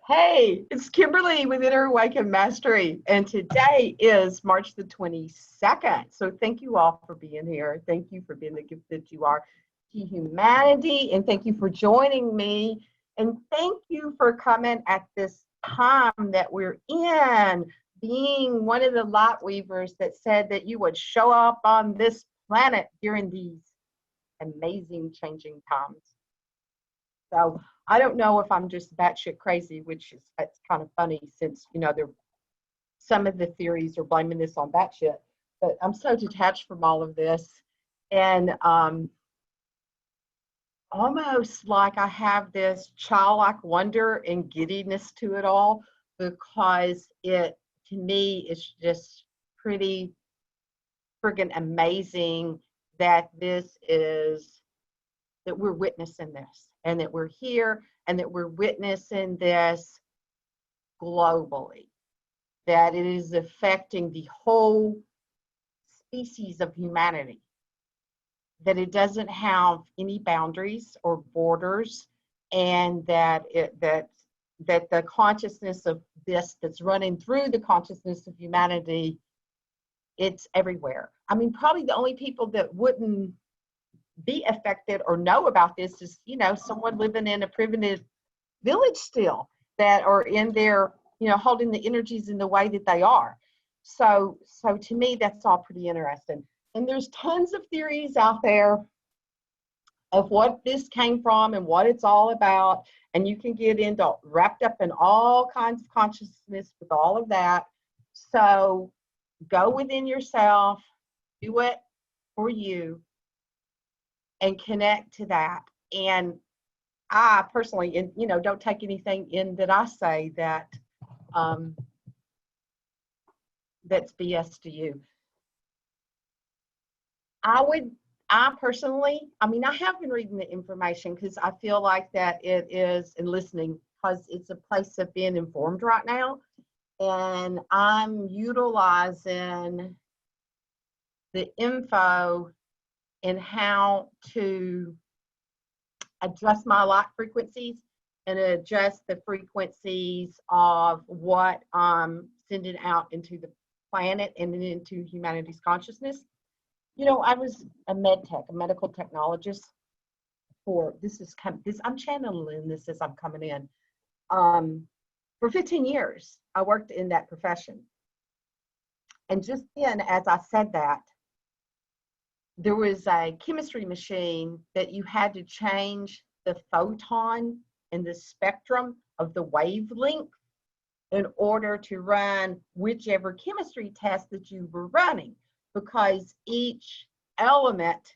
Hey, it's Kimberly with Inner Awakened Mastery, and today is March the 22nd. So thank you all for being here. Thank you for being the gift that you are to humanity, and thank you for joining me. And thank you for coming at this time that we're in, being one of the light weavers that said that you would show up on this planet during these amazing changing times. So I don't know if I'm just batshit crazy, which is it's kind of funny since there some of the theories are blaming this on batshit, but I'm so detached from all of this, and almost like I have this childlike wonder and giddiness to it all because it to me is just pretty friggin' amazing that we're witnessing this and that we're here and that we're witnessing this globally, that it is affecting the whole species of humanity, that it doesn't have any boundaries or borders, and that the consciousness of this that's running through the consciousness of humanity, it's everywhere. I mean, probably the only people that wouldn't be affected or know about this is someone living in a primitive village still, that are in there holding the energies in the way that they are. So to me that's all pretty interesting, and there's tons of theories out there of what this came from and what it's all about, and you can get into wrapped up in all kinds of consciousness with all of that. So go within yourself, do it for you, and connect to that. And I personally, and don't take anything in that I say that that's BS to you. I personally, I mean, I have been reading the information because I feel like that it is, and listening, because it's a place of being informed right now. And I'm utilizing the info and how to adjust my light frequencies and adjust the frequencies of what I'm sending out into the planet and then into humanity's consciousness. I was a medical technologist I'm channeling this as I'm coming in. For 15 years, I worked in that profession. And just then, as I said that, there was a chemistry machine that you had to change the photon and the spectrum of the wavelength in order to run whichever chemistry test that you were running, because each element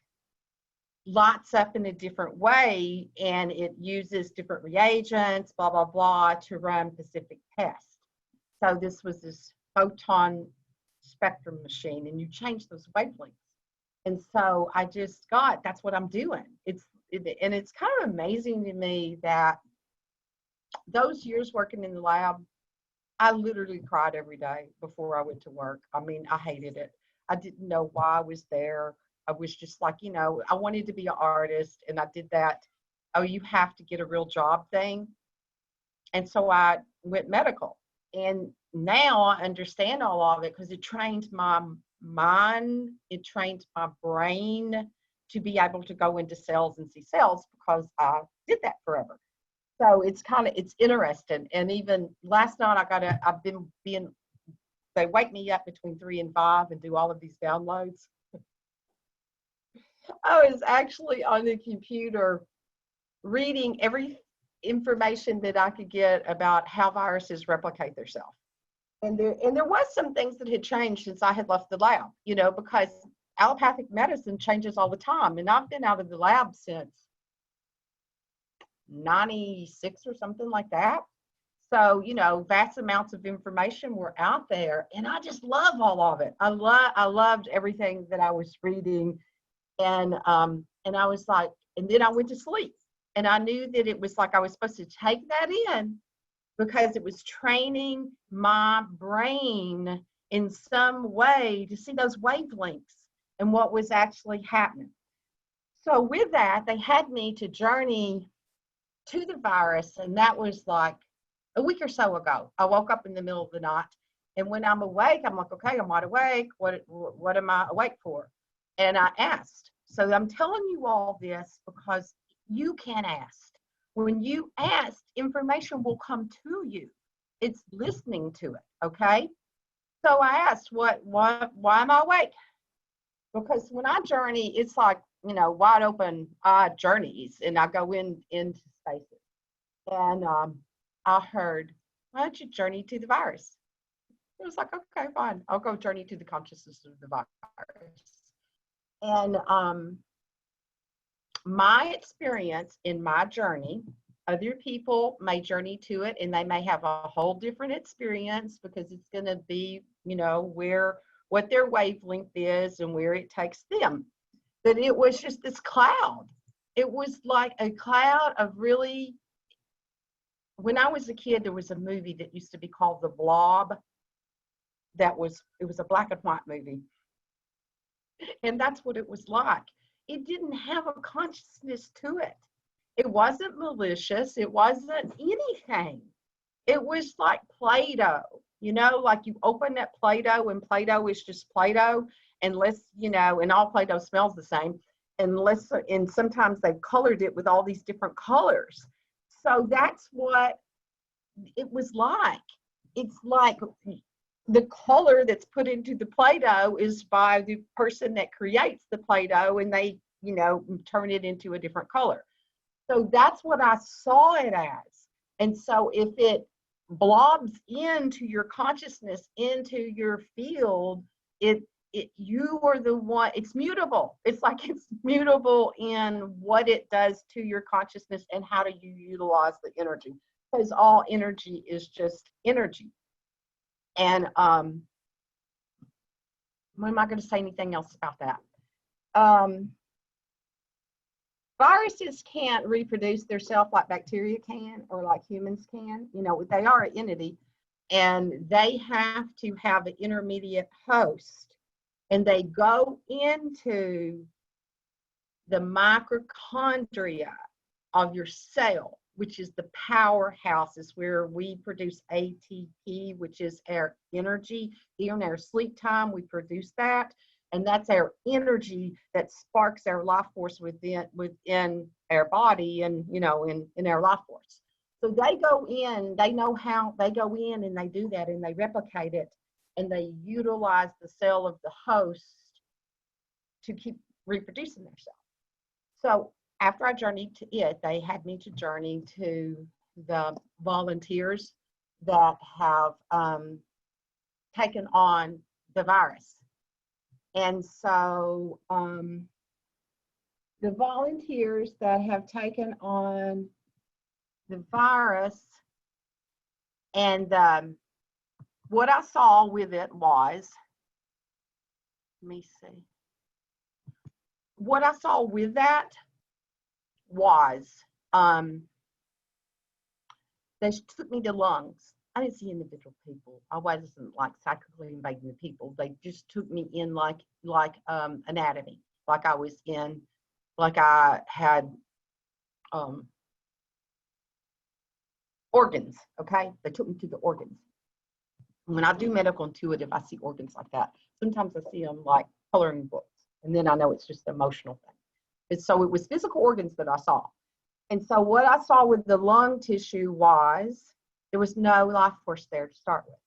lights up in a different way and it uses different reagents, blah, blah, blah, to run specific tests. So this was this photon spectrum machine, and you change those wavelengths. And so I just that's what I'm doing. And it's kind of amazing to me that those years working in the lab, I literally cried every day before I went to work. I mean, I hated it. I didn't know why I was there. I was just like, I wanted to be an artist, and I did that. Oh, you have to get a real job thing. And so I went medical. And now I understand all of it because it trained my mind, it trained my brain to be able to go into cells and see cells, because I did that forever. So it's interesting. And even last night they wake me up between 3 and 5 and do all of these downloads. I was actually on the computer reading every information that I could get about how viruses replicate themselves. And there was some things that had changed since I had left the lab, because allopathic medicine changes all the time. And I've been out of the lab since 96 or something like that. So, vast amounts of information were out there, and I just love all of it. I loved everything that I was reading. And I was like, and then I went to sleep, and I knew that it was like I was supposed to take that in, because it was training my brain in some way to see those wavelengths and what was actually happening. So with that, they had me to journey to the virus, and that was like a week or so ago. I woke up in the middle of the night, and when I'm awake, I'm like, okay, I'm wide awake. What am I awake for? And I asked. So I'm telling you all this because you can ask. When you ask, information will come to you. It's listening to it, okay? So I asked, why am I awake? Because when I journey, it's like, wide open journeys, and I go into spaces. And I heard, why don't you journey to the virus? It was like, okay, fine. I'll go journey to the consciousness of the virus. And my experience in my journey, other people may journey to it and they may have a whole different experience because it's going to be, what their wavelength is and where it takes them. But it was just this cloud. It was like a cloud of really, when I was a kid, there was a movie that used to be called The Blob. It was a black and white movie. And that's what it was like. It didn't have a consciousness to it. It wasn't malicious. It wasn't anything. It was like Play-Doh, like you open that Play-Doh and Play-Doh is just Play-Doh, and and all Play-Doh smells the same. And sometimes they've colored it with all these different colors. So that's what it was like. It's like the color that's put into the Play-Doh is by the person that creates the Play-Doh, and they, turn it into a different color. So that's what I saw it as. And so if it blobs into your consciousness, into your field, you are the one, it's mutable. It's like it's mutable in what it does to your consciousness and how do you utilize the energy. Because all energy is just energy. And am I going to say anything else about that? Viruses can't reproduce themselves like bacteria can or like humans can. They are an entity, and they have to have an intermediate host, and they go into the mitochondria of your cell, which is the powerhouses where we produce ATP, which is our energy. During our sleep time, we produce that. And that's our energy that sparks our life force within our body and, in our life force. So they go in, they know how they go in and they do that and they replicate it and they utilize the cell of the host to keep reproducing themselves. So after I journeyed to it, they had me to journey to the volunteers that have taken on the virus. And so the volunteers that have taken on the virus, and what I saw with it was, let me see. What I saw with that was, they took me to lungs. I didn't see individual people. I wasn't like psychically invading the people. They just took me in like anatomy, like I was in, like I had organs. Okay, they took me to the organs. When I do medical intuitive, I see organs like that. Sometimes I see them like coloring books, and then I know it's just an emotional thing. And so it was physical organs that I saw. And so what I saw with the lung tissue was there was no life force there to start with.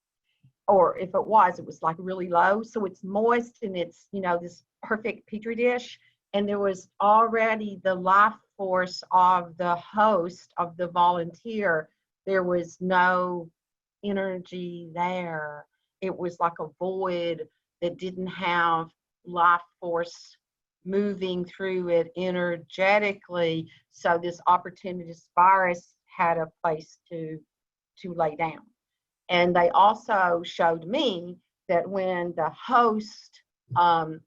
Or if it was like really low. So it's moist and it's, this perfect petri dish. And there was already the life force of the host, of the volunteer. There was no energy there. It was like a void that didn't have life force moving through it energetically. So this opportunist virus had a place to lay down. And they also showed me that when the host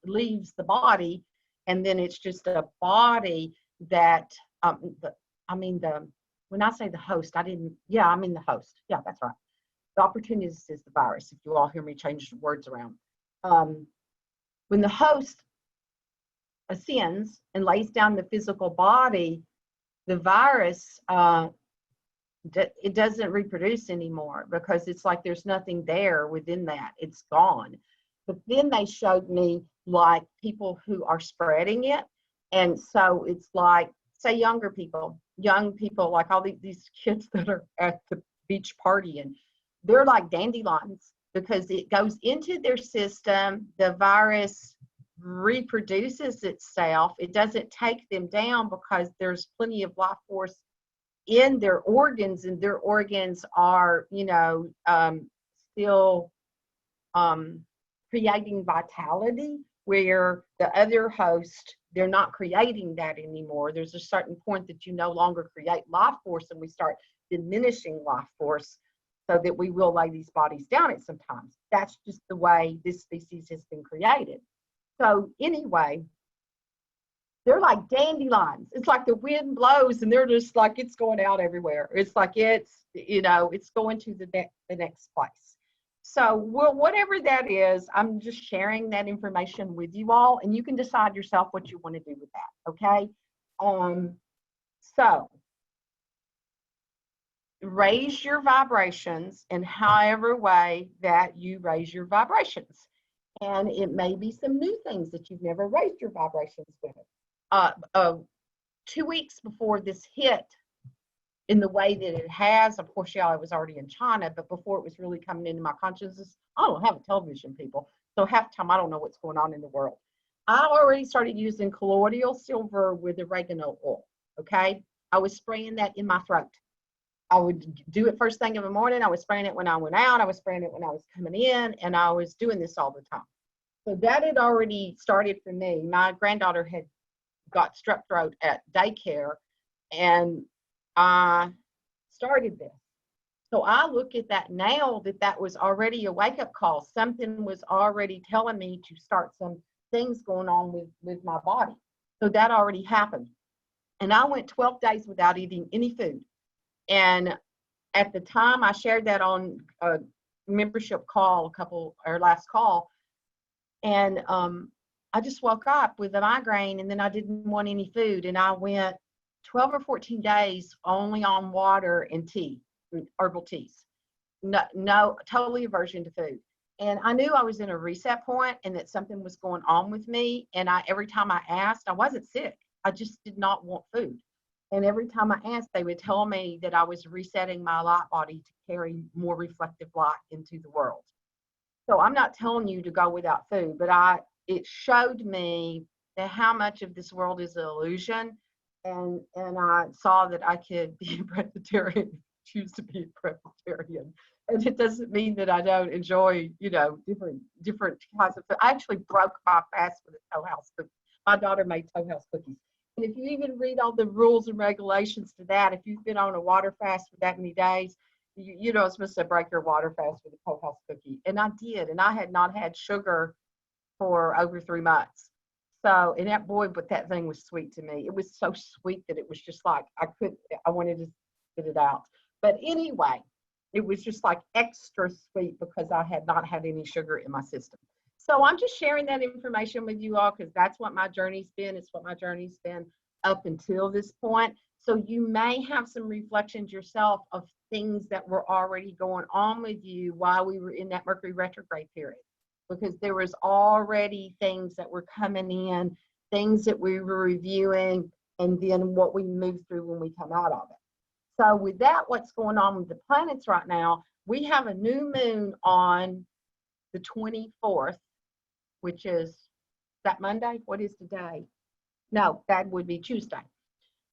leaves the body, and then it's just a body that, when I say the host, I mean the host. Yeah, that's right. The opportunist is the virus, if you all hear me change the words around. When the host ascends and lays down the physical body, the virus it doesn't reproduce anymore because it's like there's nothing there within that. It's gone. But then they showed me like people who are spreading it. And so it's like, say, young people, like all these kids that are at the beach partying, they're like dandelions because it goes into their system. The virus reproduces itself. It doesn't take them down because there's plenty of life force in their organs, and their organs are, still creating vitality, where the other host, they're not creating that anymore. There's a certain point that you no longer create life force, and we start diminishing life force so that we will lay these bodies down at some times. That's just the way this species has been created. So anyway, they're like dandelions. It's like the wind blows and they're just like, it's going out everywhere. It's like it's going to the next place. So whatever that is, I'm just sharing that information with you all, and you can decide yourself what you want to do with that, okay? So raise your vibrations in however way that you raise your vibrations. And it may be some new things that you've never raised your vibrations with. 2 weeks before this hit, in the way that it has, of course, yeah, I was already in China, but before it was really coming into my consciousness, I don't have a television, people. So half the time I don't know what's going on in the world. I already started using colloidal silver with oregano oil, okay? I was spraying that in my throat. I would do it first thing in the morning. I was spraying it when I went out. I was spraying it when I was coming in, and I was doing this all the time. So that had already started for me. My granddaughter had got strep throat at daycare, and I started this. So I look at that now, that was already a wake-up call. Something was already telling me to start some things going on with my body. So that already happened. And I went 12 days without eating any food. And at the time I shared that on a membership call, last call. And I just woke up with a migraine, and then I didn't want any food. And I went 12 or 14 days only on water and tea, herbal teas. No, totally aversion to food. And I knew I was in a reset point and that something was going on with me. And every time I asked, I wasn't sick. I just did not want food. And every time I asked, they would tell me that I was resetting my light body to carry more reflective light into the world. So I'm not telling you to go without food, but it showed me that how much of this world is an illusion. And I saw that I could be a Presbyterian, choose to be a Presbyterian. And it doesn't mean that I don't enjoy, different kinds of food. I actually broke my fast with a Toe House cookie. My daughter made Toe House cookies. And if you even read all the rules and regulations to that, if you've been on a water fast for that many days, you're not supposed to break your water fast with a Toe House cookie. And I did. And I had not had sugar for over 3 months. So, and but that thing was sweet to me. It was so sweet that it was just like, I wanted to spit it out. But anyway, it was just like extra sweet because I had not had any sugar in my system. So I'm just sharing that information with you all because that's what my journey's been. It's what my journey's been up until this point. So you may have some reflections yourself of things that were already going on with you while we were in that Mercury retrograde period, because there was already things that were coming in, things that we were reviewing, and then what we moved through when we come out of it. So with that, what's going on with the planets right now, we have a new moon on the 24th, which is that Monday? What is today? No, that would be Tuesday.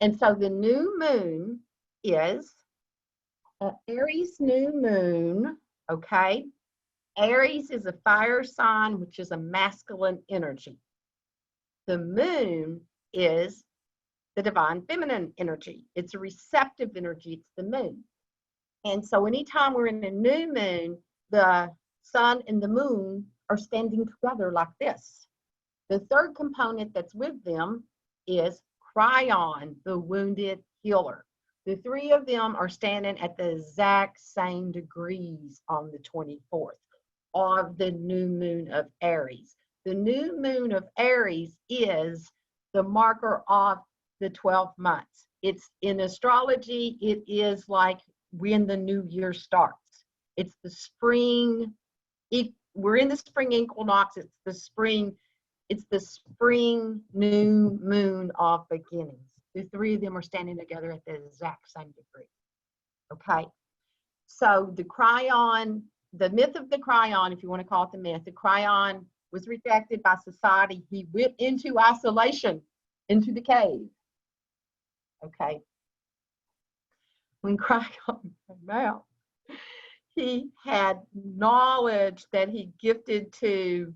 And so the new moon is an Aries new moon, okay? Aries is a fire sign, which is a masculine energy. The moon is the divine feminine energy. It's a receptive energy. It's the moon. And so anytime we're in a new moon, the sun and the moon are standing together like this. The third component that's with them is Cryon, the wounded healer. The three of them are standing at the exact same degrees on the 24th of the new moon of Aries. The new moon of Aries is the marker of the 12 months. It's in astrology, it is like when the new year starts. It's the spring. We're in the spring equinox. It's the spring new moon of beginnings. The three of them are standing together at the exact same degree. Okay. So the Cryon, the myth of the Cryon, if you want to call it the myth, the Cryon was rejected by society. He went into isolation, into the cave. Okay. When Cryon came out, he had knowledge that he gifted to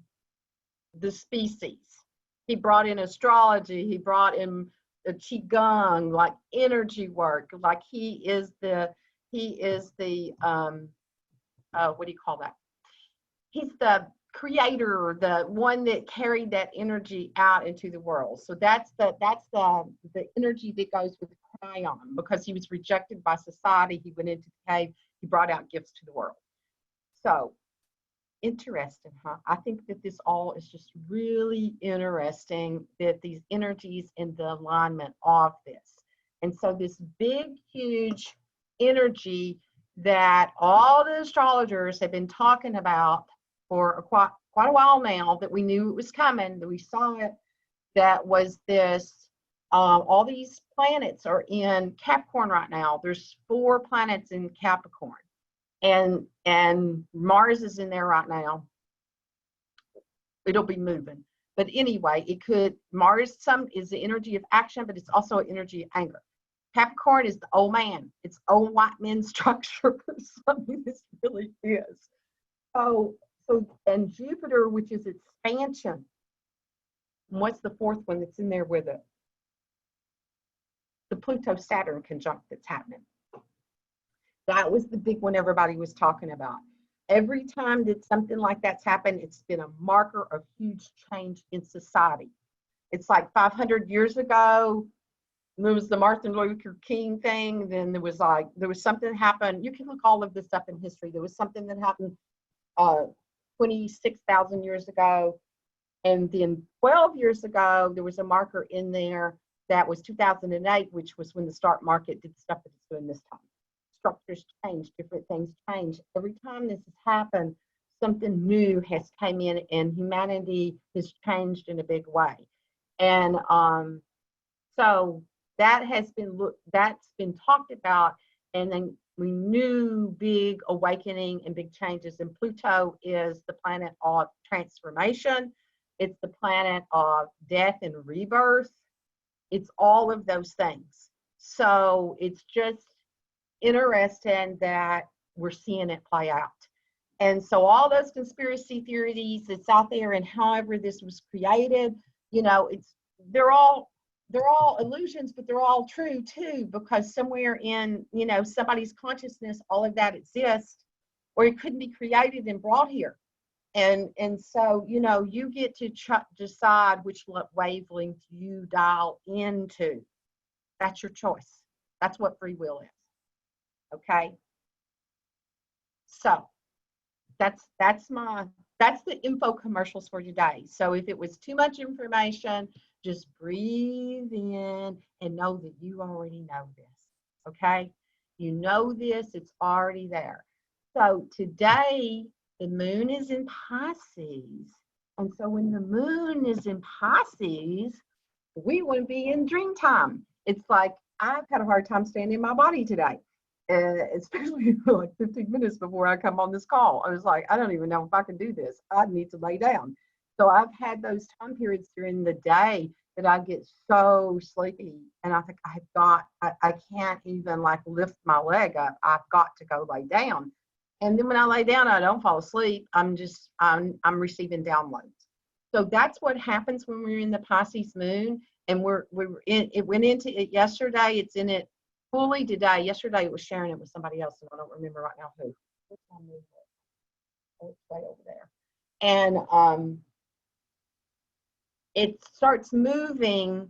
the species. He brought in astrology. He brought in the qigong, like energy work. Like he is the what do you call that? He's the creator, the one that carried that energy out into the world. So that's the energy that goes with Cryon. Because he was rejected by society, he went into the cave, he brought out gifts to the world. So interesting, huh? I think that this all is just really interesting, that these energies in the alignment of this. And so this big, huge energy that all the astrologers have been talking about for quite a while now, that we knew it was coming, that we saw it, that was this, all these planets are in Capricorn right now. There's 4 planets in Capricorn. And Mars is in there right now. It'll be moving. But anyway, Mars is the energy of action, but it's also an energy of anger. Capricorn is the old man. It's old white men structure or something. This really is. And Jupiter, which is expansion. And what's the 4th one that's in there with it? The Pluto-Saturn conjunct that's happening. That was the big one everybody was talking about. Every time that something like that's happened, it's been a marker of huge change in society. It's like 500 years ago, there was the Martin Luther King thing. Then there was something that happened. You can look all of this up in history. There was something that happened 26,000 years ago. And then 12 years ago, there was a marker in there that was 2008, which was when the stock market did stuff that it's doing this time. Structures change, different things change. Every time this has happened, something new has come in, and humanity has changed in a big way. And so that's been talked about, and then we knew big awakening and big changes. And Pluto is the planet of transformation. It's the planet of death and rebirth. It's all of those things. So it's just interesting that we're seeing it play out. And so all those conspiracy theories that's out there, and however this was created, they're all illusions, but they're all true too, because somewhere in somebody's consciousness, all of that exists, or it couldn't be created and brought here. And so you get to decide which wavelength you dial into. That's your choice. That's what free will is. Okay. So that's the info commercials for today. So if it was too much information, just breathe in and know that you already know this. Okay. You know this, it's already there. So today the moon is in Pisces. And so when the moon is in Pisces, we would be in dream time. It's like, I've had a hard time staying in my body today. Especially like 15 minutes before I come on this call. I was like, I don't even know if I can do this. I need to lay down. So I've had those time periods during the day that I get so sleepy, and I think I can't even like lift my leg up. I've got to go lay down. And then when I lay down, I don't fall asleep. I'm receiving downloads. So that's what happens when we're in the Pisces moon. And it went into it yesterday. It's in it fully today. Yesterday it was sharing it with somebody else, and I don't remember right now who. Oh, it's way over there. And it starts moving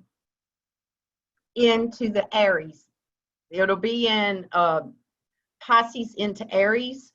into the Aries. It'll be in Pisces into Aries.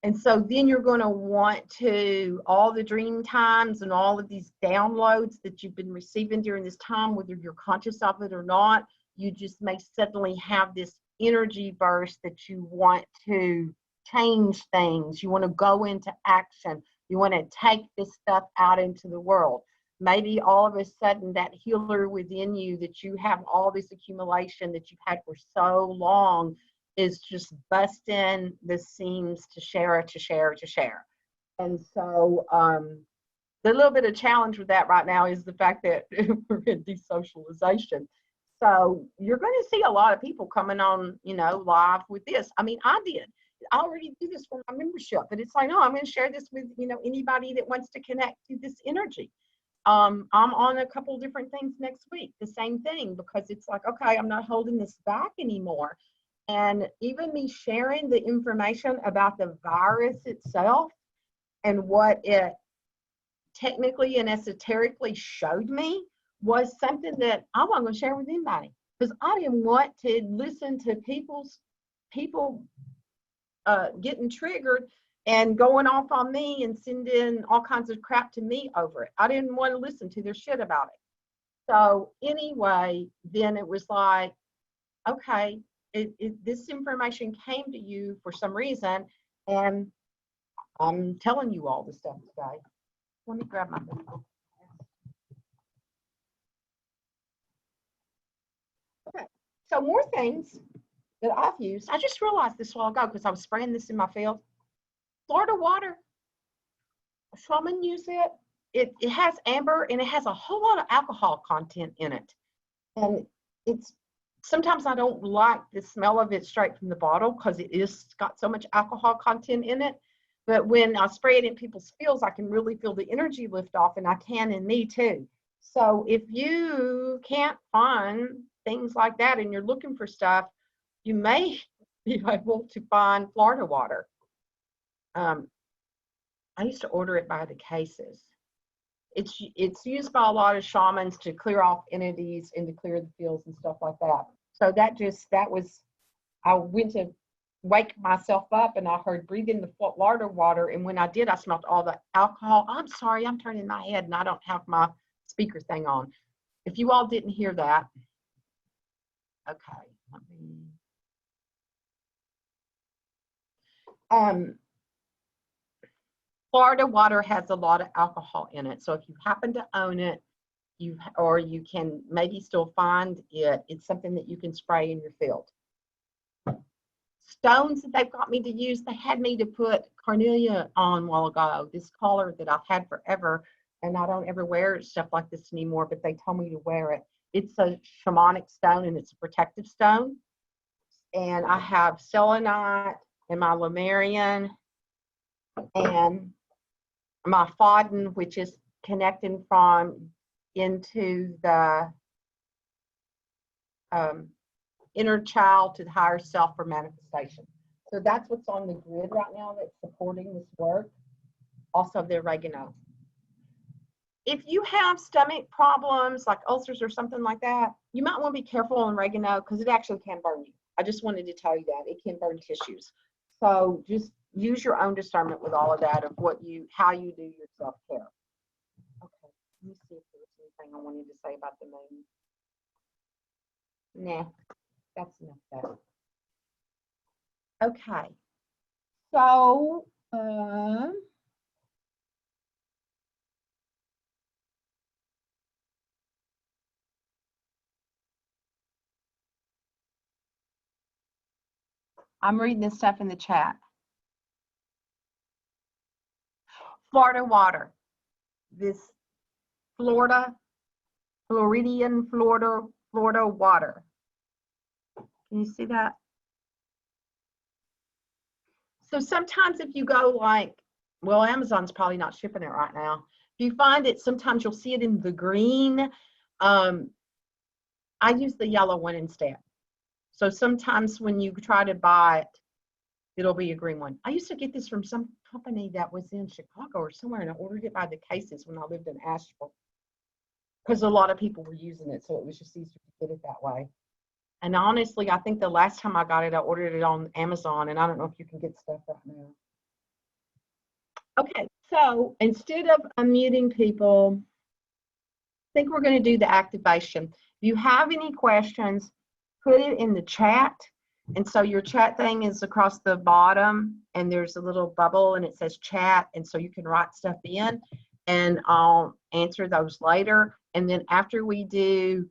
And so then you're going to want to, all the dream times and all of these downloads that you've been receiving during this time, whether you're conscious of it or not, you just may suddenly have this energy burst that you want to change things. You want to go into action. You want to take this stuff out into the world. Maybe all of a sudden that healer within you that you have all this accumulation that you've had for so long is just busting the seams to share. And so the little bit of challenge with that right now is the fact that we're in desocialization. So you're going to see a lot of people coming on, you know, live with this. I mean, I already do this for my membership, but it's like, no, I'm going to share this with, you know, anybody that wants to connect to this energy. I'm on a couple different things next week, the same thing, because it's like, okay, I'm not holding this back anymore. And even me sharing the information about the virus itself and what it technically and esoterically showed me was something that I wasn't going to share with anybody, because I didn't want to listen to people getting triggered and going off on me and sending all kinds of crap to me over it. I didn't want to listen to their shit about it. So anyway, then it was like, okay, this information came to you for some reason, and I'm telling you all this stuff today. Let me grab my pencil. Okay, so more things that I've used. I just realized this a while ago because I was spraying this in my field. Florida water, shaman use it. It has amber and it has a whole lot of alcohol content in it. And it's sometimes I don't like the smell of it straight from the bottle because it is got so much alcohol content in it. But when I spray it in people's fields, I can really feel the energy lift off, and I can in me too. So if you can't find things like that and you're looking for stuff, you may be able to find Florida water. I used to order it by the cases. It's used by a lot of shamans to clear off entities and to clear the fields and stuff like that. So I went to wake myself up and I heard breathe in the Florida water, and when I did, I smelled all the alcohol. I'm sorry, I'm turning my head and I don't have my speaker thing on. If you all didn't hear that, okay, let me. Florida water has a lot of alcohol in it, so if you happen to own it, or you can maybe still find it, it's something that you can spray in your field. Stones that they've got me to use, they had me to put carnelian on a while ago, this collar that I've had forever, and I don't ever wear stuff like this anymore, but they told me to wear it. It's a shamanic stone and it's a protective stone. And I have selenite and my Lemurian and my Fodden, which is connecting from into the inner child to the higher self for manifestation. So that's what's on the grid right now that's supporting this work. Also the oregano. If you have stomach problems like ulcers or something like that, you might want to be careful on oregano because it actually can burn you. I just wanted to tell you that it can burn tissues. So just use your own discernment with all of that of how you do your self-care. Okay, let me see if there was anything I wanted to say about the moon. Nah, that's enough of that. Okay, so I'm reading this stuff in the chat. Florida water. This Floridian Florida water. Can you see that? So sometimes if you go like, well, Amazon's probably not shipping it right now. If you find it, sometimes you'll see it in the green. I use the yellow one instead. So sometimes when you try to buy it, it'll be a green one. I used to get this from some company that was in Chicago or somewhere, and I ordered it by the cases when I lived in Asheville because a lot of people were using it, so it was just easier to get it that way. And honestly, I think the last time I got it, I ordered it on Amazon, and I don't know if you can get stuff right now. Okay, so instead of unmuting people, I think we're going to do the activation. If you have any questions, put it in the chat. And so your chat thing is across the bottom, and there's a little bubble and it says chat. And so you can write stuff in, and I'll answer those later. And then after we do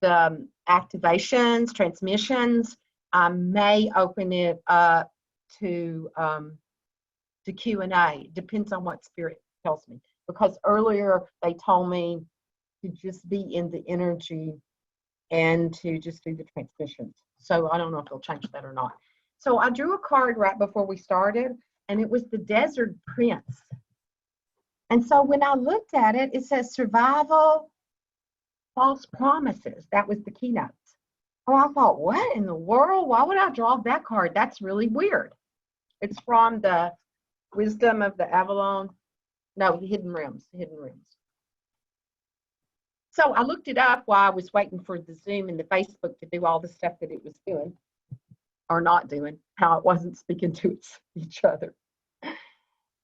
the activations, transmissions, I may open it up to Q&A. Depends on what Spirit tells me. Because earlier they told me to just be in the energy and to just do the transmissions. So I don't know if they'll change that or not. So I drew a card right before we started, and it was the Desert Prince. And so when I looked at it, it says survival, false promises. That was the keynotes. Oh, I thought, what in the world? Why would I draw that card? That's really weird. It's from the Wisdom of the Avalon. No, the Hidden Realms. The Hidden Realms. So I looked it up while I was waiting for the Zoom and the Facebook to do all the stuff that it was doing, or not doing, how it wasn't speaking to each other.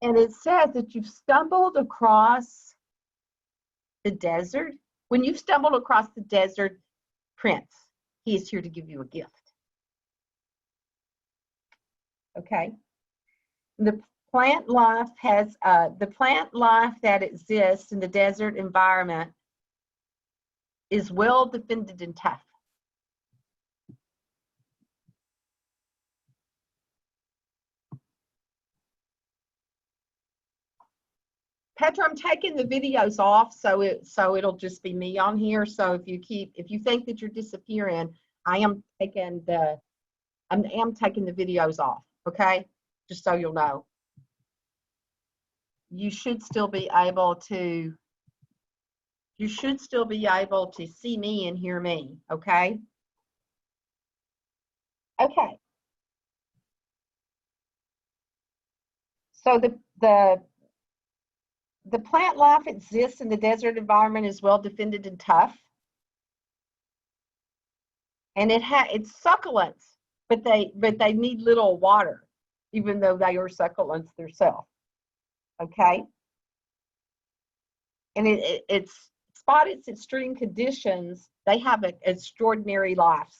And it says that you've stumbled across the desert. When you've stumbled across the desert prince, he is here to give you a gift. Okay. The plant life has the plant life that exists in the desert environment is well defended and tough. Petra, I'm taking the videos off, so it'll just be me on here. So if you think that you're disappearing, I am taking the videos off. Okay, just so you'll know. You should still be able to. You should still be able to see me and hear me. Okay. Okay. So the plant life exists in the desert environment, is well defended and tough. And it's succulents, but they need little water, even though they are succulents themselves. Okay. And it's spot its extreme conditions, they have extraordinary lives.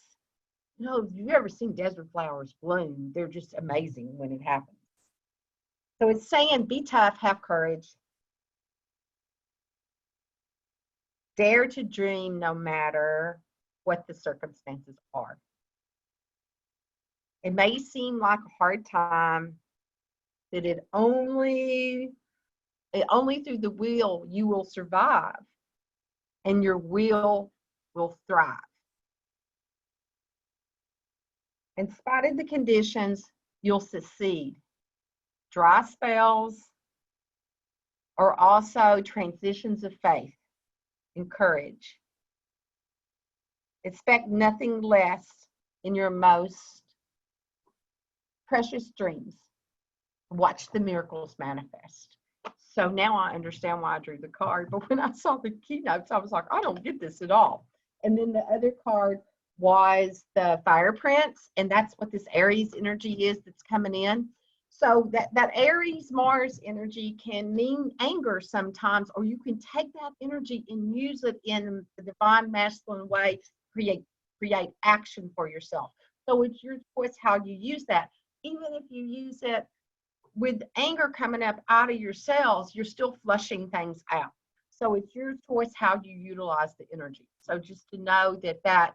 You know, if you've ever seen desert flowers bloom, they're just amazing when it happens. So it's saying, be tough, have courage. Dare to dream no matter what the circumstances are. It may seem like a hard time, that it only through the will you will survive, and your will thrive. In spite of the conditions, you'll succeed. Dry spells are also transitions of faith and courage. Expect nothing less in your most precious dreams. Watch the miracles manifest. So now I understand why I drew the card, but when I saw the keynotes, I was like, I don't get this at all. And then the other card was the Fire Prince, and that's what this Aries energy is that's coming in. So that Aries Mars energy can mean anger sometimes, or you can take that energy and use it in the divine masculine way, create action for yourself. So it's your choice how you use that. Even if you use it with anger coming up out of your cells, you're still flushing things out. So it's your choice how you utilize the energy. So just to know that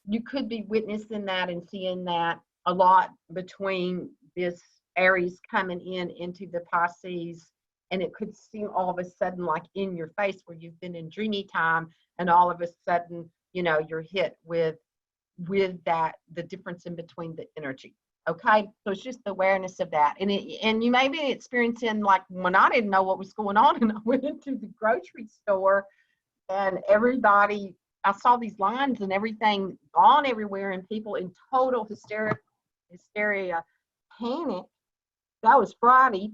you could be witnessing that and seeing that a lot between this Aries coming into the Pisces, and it could seem all of a sudden like in your face where you've been in dreamy time, and all of a sudden, you know, you're hit with that, the difference in between the energy. Okay, so it's just the awareness of that. And you may be experiencing, like when I didn't know what was going on, and I went into the grocery store, and everybody, I saw these lines and everything gone everywhere, and people in total hysteria, panic. That was Friday.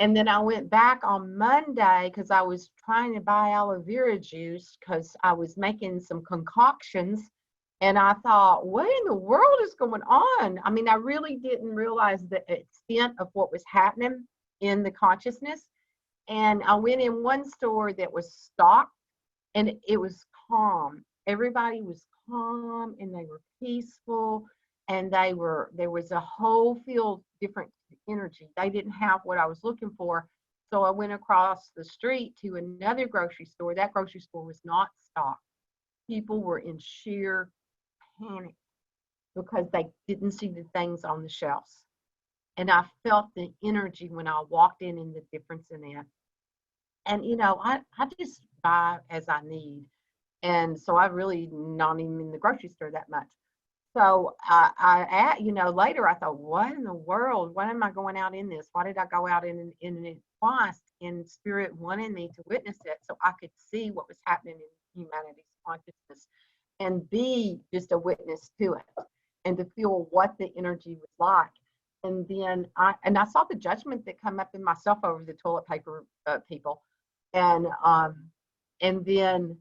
And then I went back on Monday because I was trying to buy aloe vera juice because I was making some concoctions. And I thought, what in the world is going on? I mean, I really didn't realize the extent of what was happening in the consciousness. And I went in one store that was stocked, and it was calm. Everybody was calm, and they were peaceful. and there was a whole field different energy. They didn't have what I was looking for. So I went across the street to another grocery store. That grocery store was not stocked. People were in sheer panic because they didn't see the things on the shelves. And I felt the energy when I walked in and the difference in it. And, you know, I just buy as I need. And so I really not even in the grocery store that much. So you know, later I thought, what in the world? Why am I going out in this? Why did I go out in it twice? And Spirit wanted me to witness it so I could see what was happening in humanity's consciousness and be just a witness to it and to feel what the energy was like. And then I saw the judgment that come up in myself over the toilet paper people. And then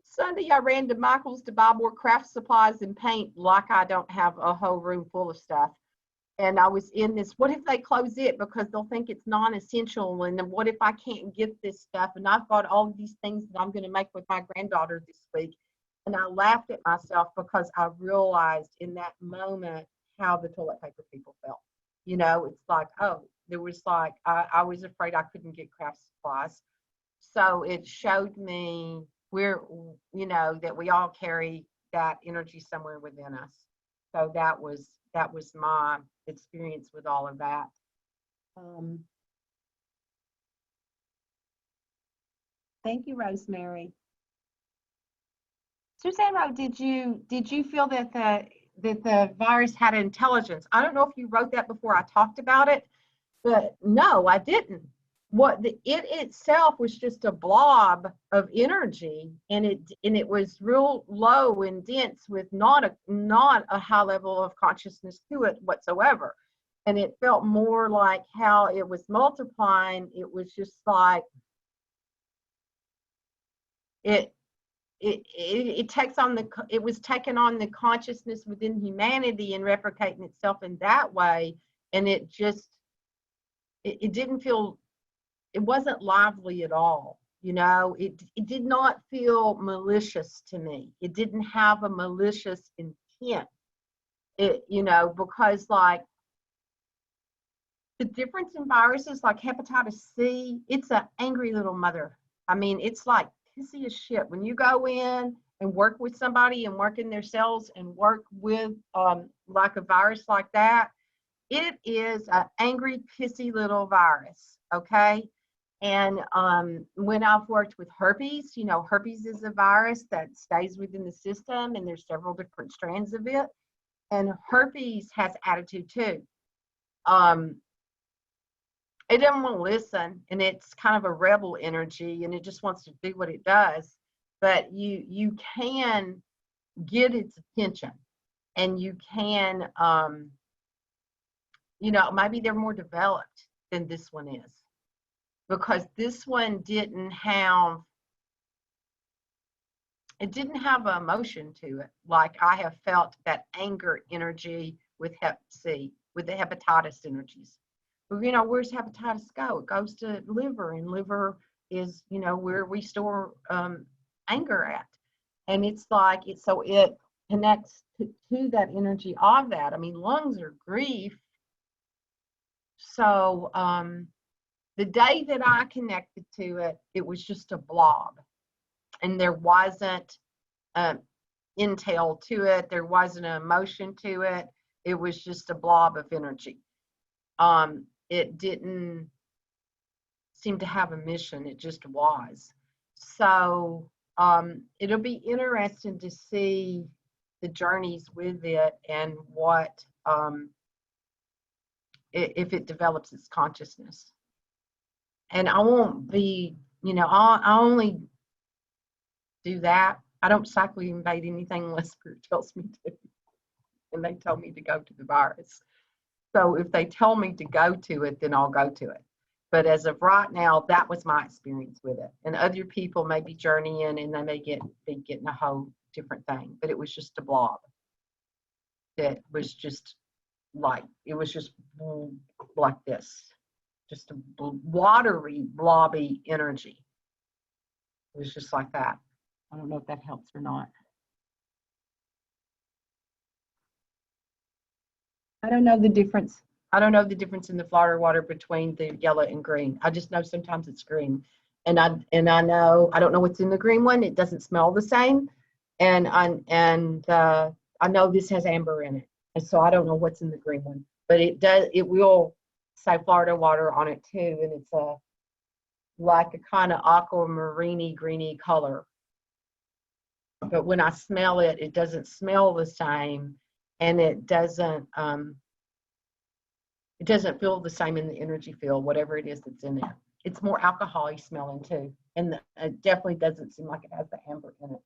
Sunday, I ran to Michael's to buy more craft supplies and paint, like I don't have a whole room full of stuff. And I was in this, what if they close it because they'll think it's non-essential? And then what if I can't get this stuff? And I've got all these things that I'm going to make with my granddaughter this week. And I laughed at myself because I realized in that moment how the toilet paper people felt. You know, it's like, oh, there was like, I was afraid I couldn't get craft supplies. So it showed me you know, that we all carry that energy somewhere within us. So that was my experience with all of that. Thank you, Rosemary. Suzanne, did you feel that the virus had intelligence? I don't know if you wrote that before I talked about it, but no, I didn't. It itself was just a blob of energy, and it was real low and dense with not a high level of consciousness to it whatsoever. And it felt more like how it was multiplying. It was just like it was taking on the consciousness within humanity and replicating itself in that way. And it didn't feel, it wasn't lively at all. You know, it did not feel malicious to me. It didn't have a malicious intent. You know, because like the difference in viruses like hepatitis C, it's an angry little mother. I mean, it's like pissy as shit. When you go in and work with somebody and work in their cells and work with like a virus like that, it is an angry, pissy little virus, okay? And when I've worked with herpes, you know, herpes is a virus that stays within the system, and there's several different strands of it. And herpes has attitude too. It doesn't want to listen, and it's kind of a rebel energy, and it just wants to do what it does. But you can get its attention, and you can, you know, maybe they're more developed than this one is, because this one didn't have an emotion to it, like I have felt that anger energy with Hep C, with the hepatitis energies. You know, where's hepatitis go? It goes to liver, and liver is, you know, where we store anger at. And it's like, so it connects to that energy of that. I mean, lungs are grief. So the day that I connected to it, it was just a blob. And there wasn't intel to it. There wasn't an emotion to it. It was just a blob of energy. It didn't seem to have a mission. It just was. So it'll be interesting to see the journeys with it and what, if it develops its consciousness. And I won't be, you know, I only do that. I don't cyclically invade anything unless Spirit tells me to. And they told me to go to the virus. So if they tell me to go to it, then I'll go to it. But as of right now, that was my experience with it. And other people may be journeying, and they may be getting a whole different thing. But it was just a blob that was just like, it was just like this. Just a watery, blobby energy. It was just like that. I don't know if that helps or not. I don't know the difference. I don't know the difference in the Florida water between the yellow and green. I just know sometimes it's green. And I know I don't know what's in the green one. It doesn't smell the same. And I know this has amber in it. And so I don't know what's in the green one. But it will say Florida water on it too. And it's like a kind of aquamarine greeny color. But when I smell it, it doesn't smell the same, and it doesn't feel the same in the energy field, whatever it is that's in there. It's more alcohol-y smelling too, and it definitely doesn't seem like it has the amber in it.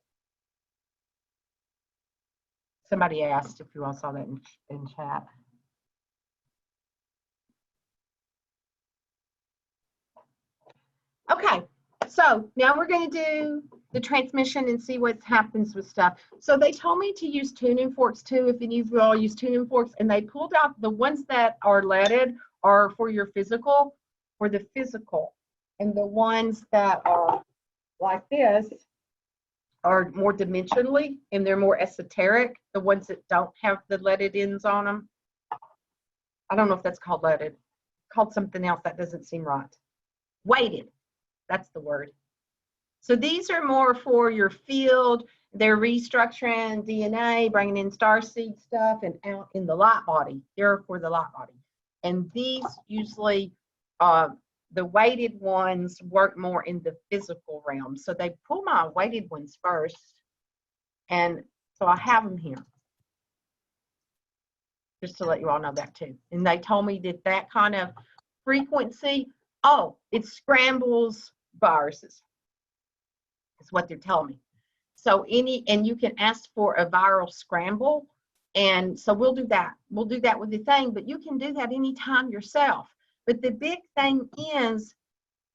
Somebody asked if you all saw that in chat. Okay, so now we're going to do the transmission and see what happens with stuff. So they told me to use tuning forks too, if any of you all use tuning forks, and they pulled out the ones that are leaded are for your physical, and the ones that are like this are more dimensionally, and they're more esoteric, the ones that don't have the leaded ends on them. I don't know if that's called leaded. Called something else, that doesn't seem right. Weighted, that's the word. So these are more for your field. They're restructuring DNA, bringing in starseed stuff, and out in the light body. They're for the light body. And these usually, the weighted ones work more in the physical realm. So they pull my weighted ones first. And so I have them here, just to let you all know that too. And they told me that that kind of frequency, it scrambles viruses. Is what they're telling me. So and you can ask for a viral scramble, and so we'll do that. We'll do that with the thing, but you can do that anytime yourself. But the big thing is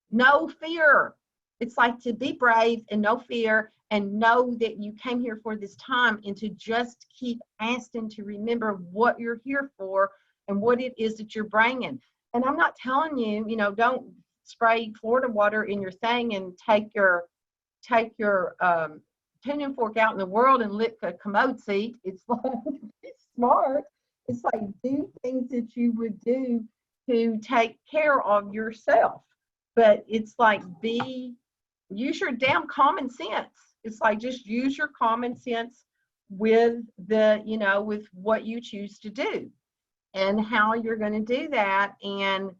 no fear. It's like to be brave and no fear, and know that you came here for this time, and to just keep asking to remember what you're here for and what it is that you're bringing. And I'm not telling you, don't spray Florida water in your thing and take your tuning fork out in the world and lick a commode seat. It's like, it's smart. It's like, do things that you would do to take care of yourself. But it's like, use your damn common sense. It's like, just use your common sense with with what you choose to do and how you're going to do that, and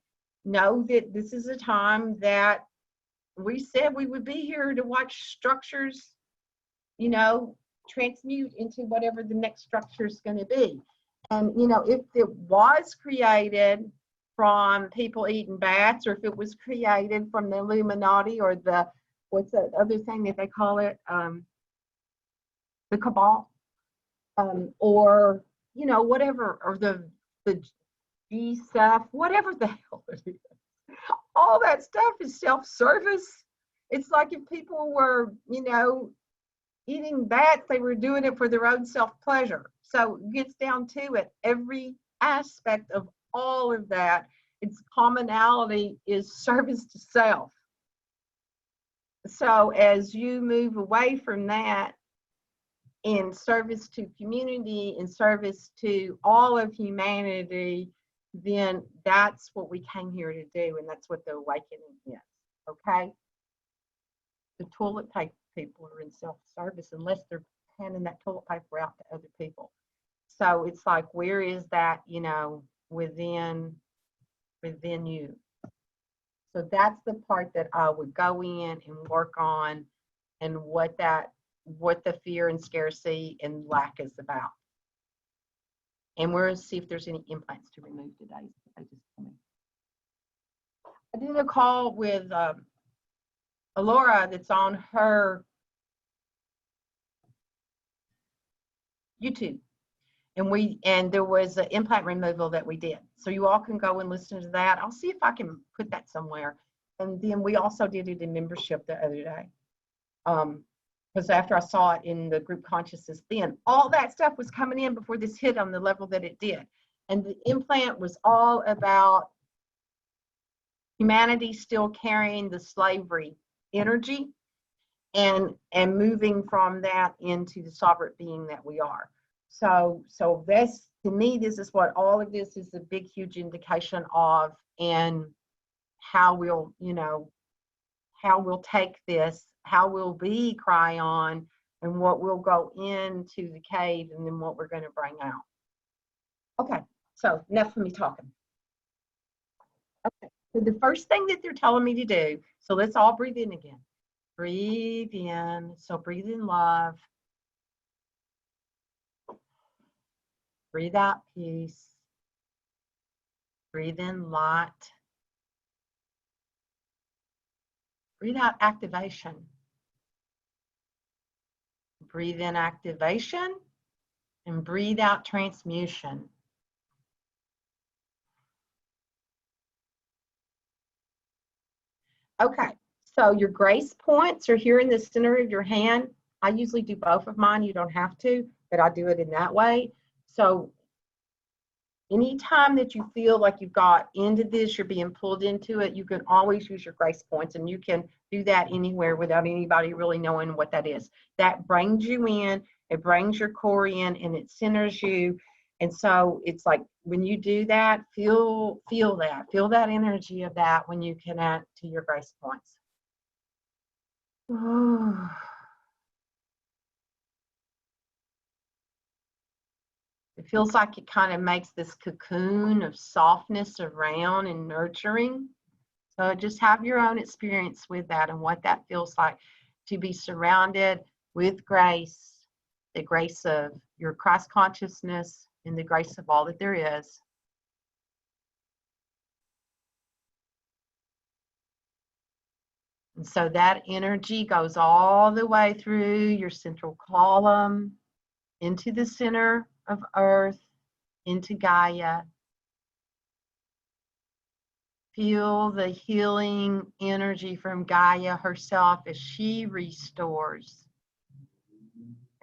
know that this is a time that we said we would be here to watch structures, transmute into whatever the next structure is going to be. And, if it was created from people eating bats, or if it was created from the Illuminati, or what's that other thing that they call it? The cabal, or, whatever, or the G stuff, whatever the hell it is. All that stuff is self-service. It's like if people were, eating bats, they were doing it for their own self-pleasure. So it gets down to it. Every aspect of all of that, its commonality is service to self. So as you move away from that in service to community, in service to all of humanity, then that's what we came here to do, and that's what the awakening is, okay? The toilet paper people are in self-service unless they're handing that toilet paper out to other people. So it's like, where is that, within you? So that's the part that I would go in and work on, and what the fear and scarcity and lack is about. And we're going to see if there's any implants to remove today. I did a call with Alora that's on her YouTube. And there was an implant removal that we did. So you all can go and listen to that. I'll see if I can put that somewhere. And then we also did it in membership the other day. Because after I saw it in the group consciousness, then all that stuff was coming in before this hit on the level that it did. And the implant was all about humanity still carrying the slavery energy and moving from that into the sovereign being that we are. So this, to me, this is what all of this is a big, huge indication of, and how we'll, you know, how we'll take this, how we'll be Cryon, and what will go into the cave, and then what we're going to bring out. Okay, so enough of me talking. Okay, so the first thing that they're telling me to do, so let's all breathe in again. Breathe in, so breathe in love. Breathe out peace. Breathe in light. Breathe out activation. Breathe in activation and breathe out transmutation. Okay, so your grace points are here in the center of your hand. I usually do both of mine. You don't have to, but I do it in that way. So anytime that you feel like you've got into this, you're being pulled into it, you can always use your grace points, and you can do that anywhere without anybody really knowing what that is. That brings you in, it brings your core in, and it centers you. And so it's like when you do that, feel that energy of that when you connect to your grace points. It feels like it kind of makes this cocoon of softness around and nurturing. So just have your own experience with that and what that feels like to be surrounded with grace, the grace of your Christ consciousness and the grace of all that there is. And so that energy goes all the way through your central column, into the center of Earth, into Gaia. Feel the healing energy from Gaia herself as she restores,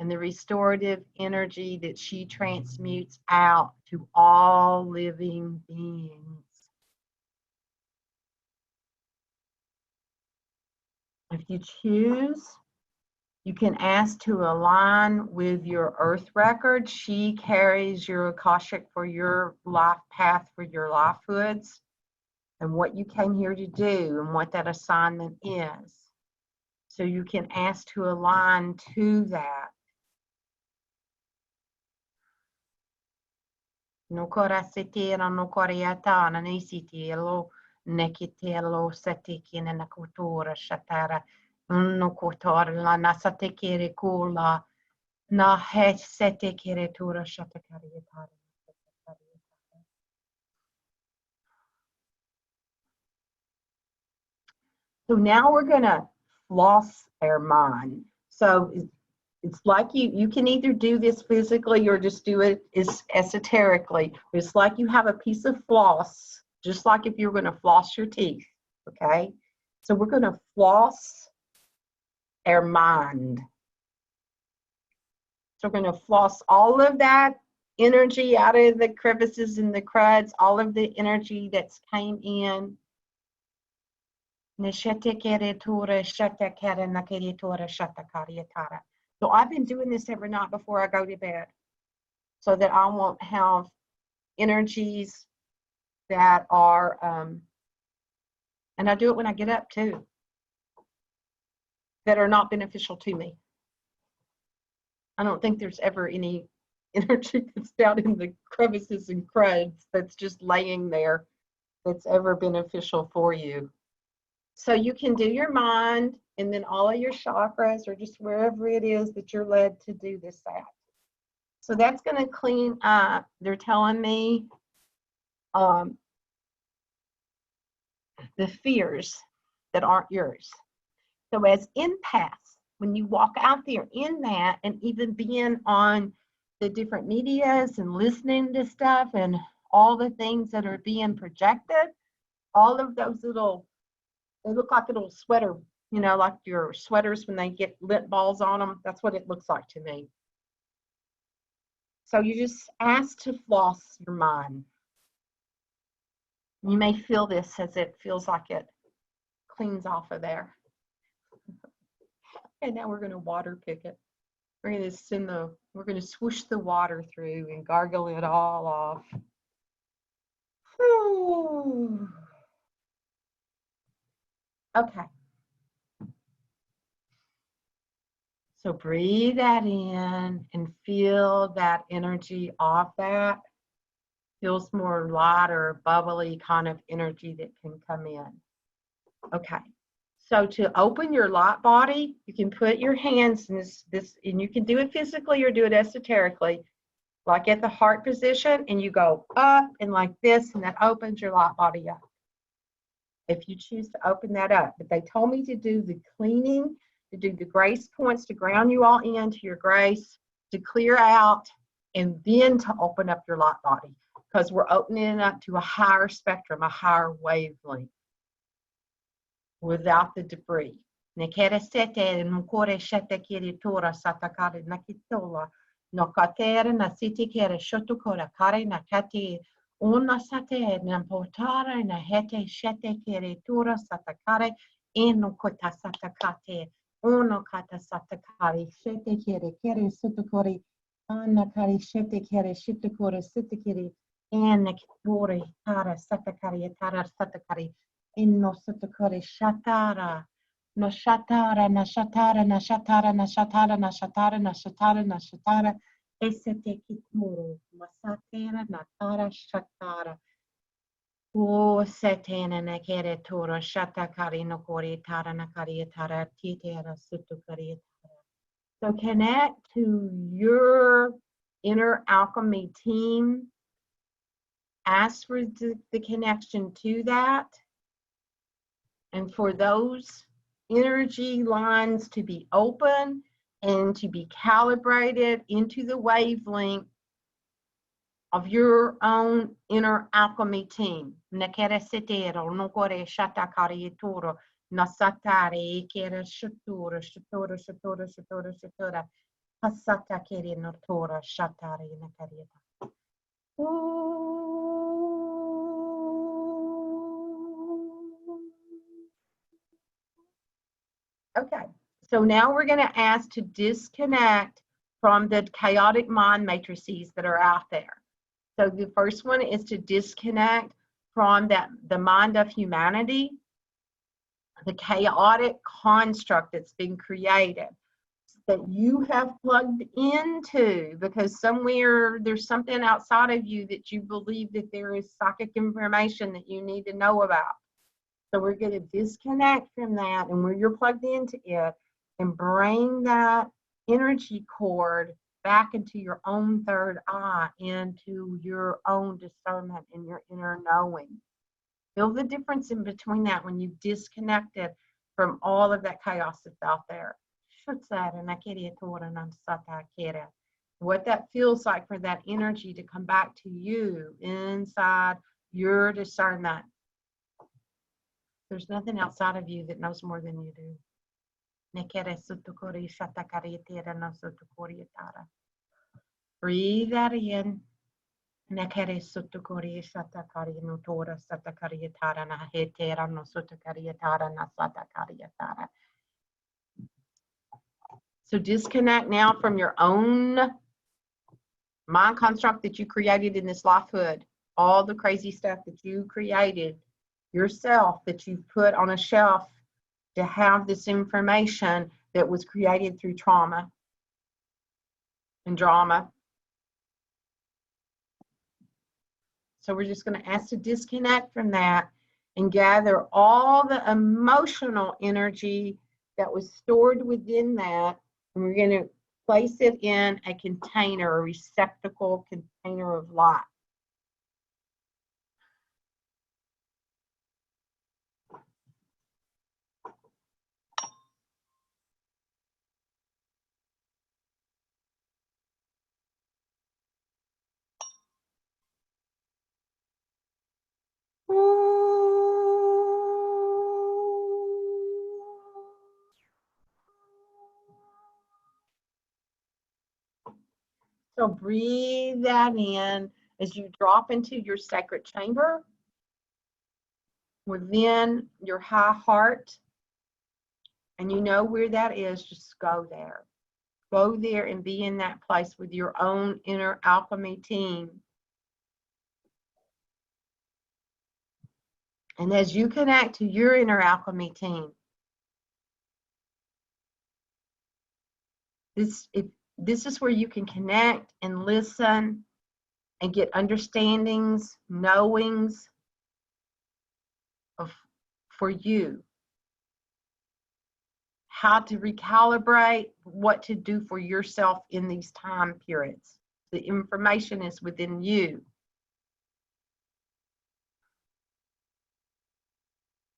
and the restorative energy that she transmutes out to all living beings. If you choose, you can ask to align with your earth record. She carries your Akashic for your life path, for your lifehoods, and what you came here to do and what that assignment is. So you can ask to align to that. No kora setera no koreata na nisitelo nekitelo setikina na kultura shatara no kotor la nasatekere kula na het setekere tura shatakarietara. So now we're gonna floss our mind. So it's like you can either do this physically or just do it esoterically. It's like you have a piece of floss, just like if you're going to floss your teeth, okay? So we're going to floss our mind. So we're going to floss all of that energy out of the crevices and the cruds, all of the energy that's came in. So I've been doing this every night before I go to bed so that I won't have energies that are, and I do it when I get up too, that are not beneficial to me. I don't think there's ever any energy that's down in the crevices and cruds that's just laying there that's ever beneficial for you. So you can do your mind and then all of your chakras, or just wherever it is that you're led to do this at. So that's going to clean up, they're telling me, the fears that aren't yours. So as empaths, when you walk out there in that, and even being on the different medias and listening to stuff and all the things that are being projected, all of those little, they look like a little sweater, you know, like your sweaters when they get lint balls on them. That's what it looks like to me. So you just ask to floss your mind. You may feel this as it feels like it cleans off of there. And now we're going to water pick it. We're going to send the We're going to swoosh the water through and gargle it all off. Whew. Okay. So breathe that in and feel that energy off that. Feels more lighter, bubbly kind of energy that can come in. Okay. So to open your light body, you can put your hands in this, and you can do it physically or do it esoterically, like at the heart position, and you go up and like this, and that opens your light body up. If you choose to open that up. But they told me to do the cleaning, to do the grace points, to ground you all into your grace, to clear out, and then to open up your light body, because we're opening it up to a higher spectrum, a higher wavelength, without the debris. Nekere sete nukore shete kiri tora satakare nakitola nokatere na siti kere shotukora kare nakati una sate nampotara na hete shete kere tora satakare inukota satakate uno kata satakare shete kere sutukori anakari shete kere shitukore sitikiri anakore tara satakari tara satakari Inno sutukore shatara, no shatara, na shatara, na shatara, na shatara, na shatara, na shatara, na shatara, esete kitmuru, masatera, natara, shatara. O setena na kere toro, shatakari no kori tara, na kari tara, titera, sutukari tara. So connect to your inner alchemy team. Ask for the connection to that. And for those energy lines to be open and to be calibrated into the wavelength of your own inner alchemy team. Nekere setero, nokore shatakari toro, nasatare, kere shatura, shatura, shatura, shatura, shatura, pasata kere notora, shatare, nakarieta. Okay, so now we're going to ask to disconnect from the chaotic mind matrices that are out there. So the first one is to disconnect from the mind of humanity, the chaotic construct that's been created that you have plugged into, because somewhere there's something outside of you that you believe that there is psychic information that you need to know about. So we're going to disconnect from that and where you're plugged into it and bring that energy cord back into your own third eye, into your own discernment and your inner knowing. Feel the difference in between that when you've disconnected from all of that chaos that's out there. What that feels like for that energy to come back to you inside your discernment. There's nothing outside of you that knows more than you do. Breathe that in. So disconnect now from your own mind construct that you created in this lifehood, all the crazy stuff that you created yourself, that you've put on a shelf to have this information that was created through trauma and drama. So we're just going to ask to disconnect from that and gather all the emotional energy that was stored within that, and we're going to place it in a container, a receptacle container of light. So breathe that in as you drop into your sacred chamber within your high heart. And you know where that is, just go there. Go there and be in that place with your own inner alchemy team. And as you connect to your inner alchemy team, this is where you can connect and listen and get understandings, knowings for you. How to recalibrate, what to do for yourself in these time periods. The information is within you.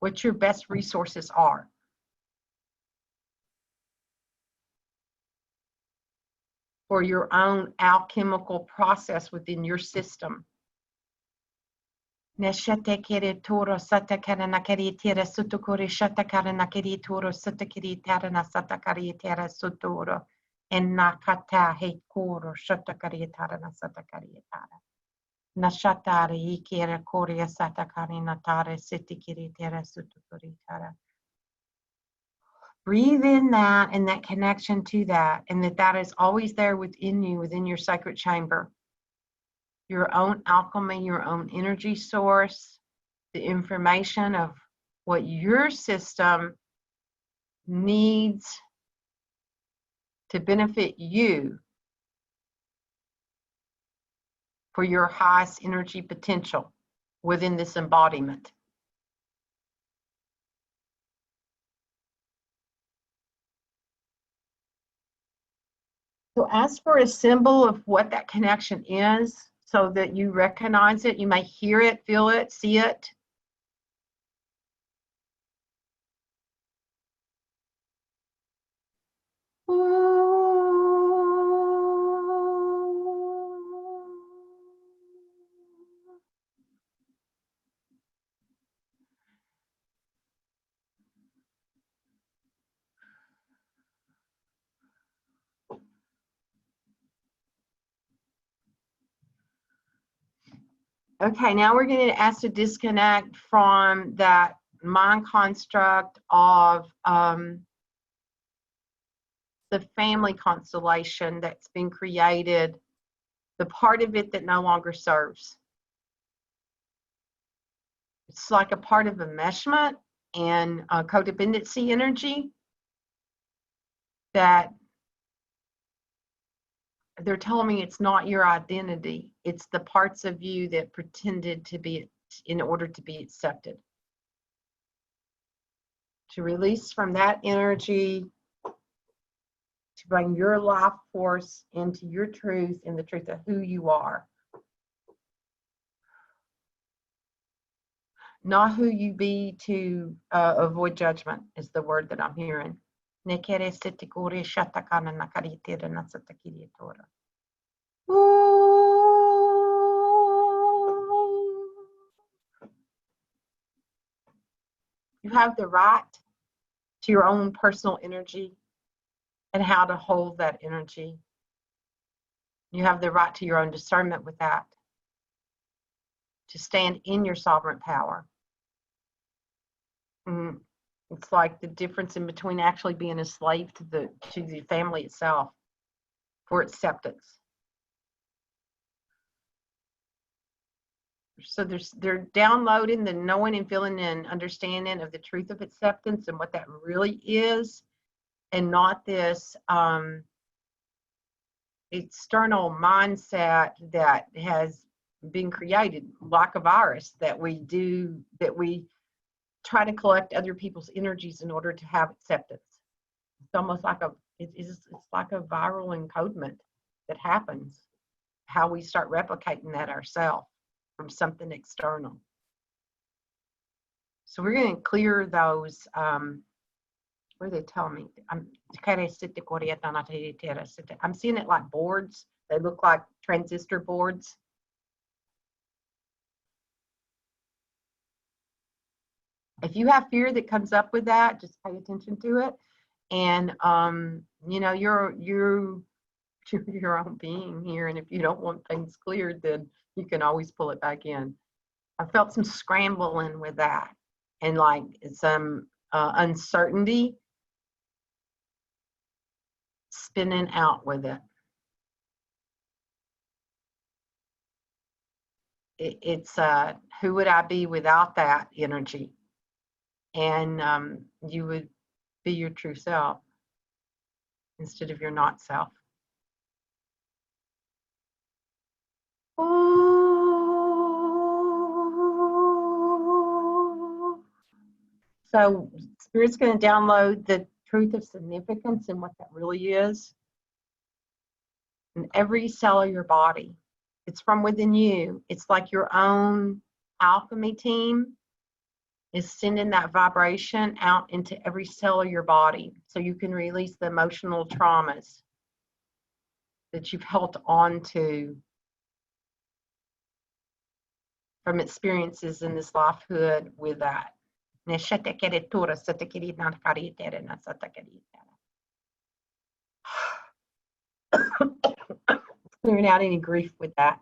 What your best resources are. For your own alchemical process within your system. Neshete kere toro sata karana kari tera sutukore shata karana kari toro sata kari tarana sata kari tera sutoro en nakata he koro shata kari tarana sata kari tara nashatari ikere korea sata kari natare siti kiri tera sutukore tara. Breathe in that and that connection to that, and that is always there within you, within your sacred chamber. Your own alchemy, your own energy source, the information of what your system needs to benefit you for your highest energy potential within this embodiment. So ask for a symbol of what that connection is so that you recognize it. You may hear it, feel it, see it. Okay, now we're going to ask to disconnect from that mind construct of the family constellation that's been created, the part of it that no longer serves. It's like a part of enmeshment and codependency energy that they're telling me it's not your identity. It's the parts of you that pretended to be in order to be accepted. To release from that energy, to bring your life force into your truth and the truth of who you are. Not who you be to avoid judgment is the word that I'm hearing. You have the right to your own personal energy and how to hold that energy. You have the right to your own discernment with that, to stand in your sovereign power. It's like the difference in between actually being a slave to the family itself for acceptance. So they're downloading the knowing and feeling and understanding of the truth of acceptance and what that really is, and not this external mindset that has been created like a virus that we try to collect other people's energies in order to have acceptance. It's almost like it's like a viral encodement that happens, how we start replicating that ourselves from something external. So we're going to clear those, where they tell me, I'm seeing it like boards. They look like transistor boards. If you have fear that comes up with that, just pay attention to it. And, you know, you're your own being here. And if you don't want things cleared, then you can always pull it back in. I felt some scrambling with that and like some uncertainty spinning out with it. It's who would I be without that energy? And you would be your true self instead of your not self. So Spirit's going to download the truth of significance and what that really is in every cell of your body. It's from within you. It's like your own alchemy team is sending that vibration out into every cell of your body so you can release the emotional traumas that you've held on to from experiences in this lifehood with that. Clearing out any grief with that.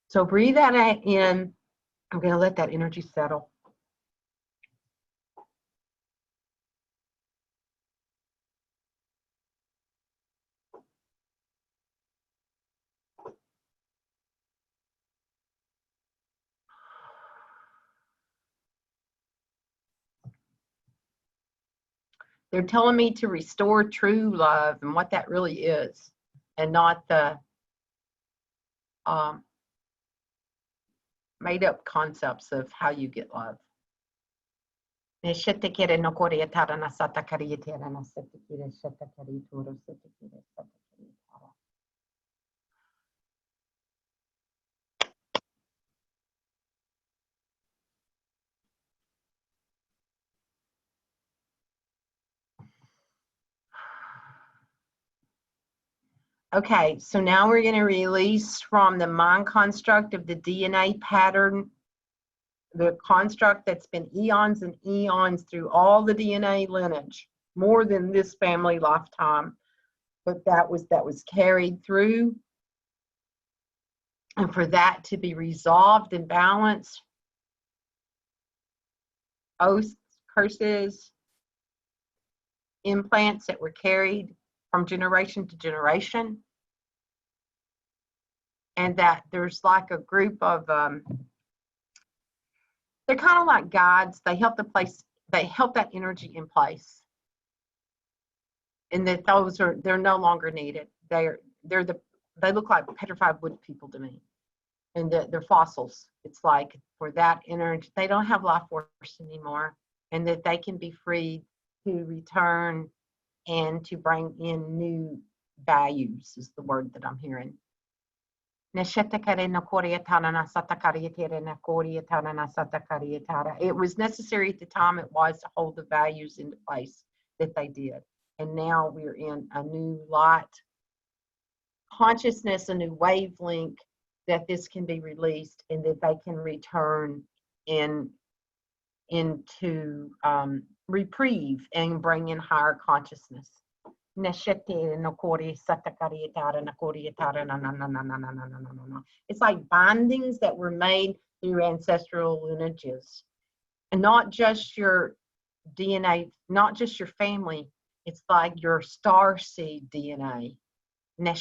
So breathe that in. I'm going to let that energy settle. They're telling me to restore true love and what that really is, and not the made up concepts of how you get love. Okay, so now we're going to release from the mind construct of the DNA pattern, the construct that's been eons and eons through all the DNA lineage, more than this family lifetime, but that was carried through. And for that to be resolved and balanced, oaths, curses, implants that were carried from generation to generation, and that there's like a group of they're kind of like guides. They help that energy in place, and that they're no longer needed. They look like petrified wood people to me, and they're fossils. It's like for that energy, they don't have life force anymore, and that they can be freed to return and to bring in new values is the word that I'm hearing. It was necessary at the time it was to hold the values into place that they did. And now we're in a new light consciousness, a new wavelength that this can be released and that they can return into reprieve and bring in higher consciousness. It's like bindings that were made through ancestral lineages, and not just your DNA, not just your family. It's like your star seed DNA. Get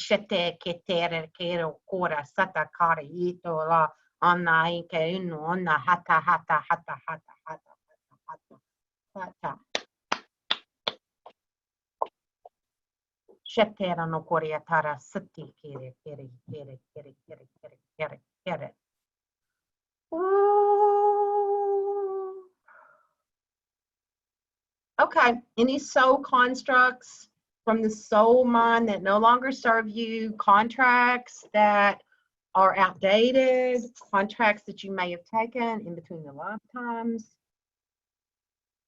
it. Okay, any soul constructs from the soul mind that no longer serve you, contracts that are outdated, contracts that you may have taken in between the lifetimes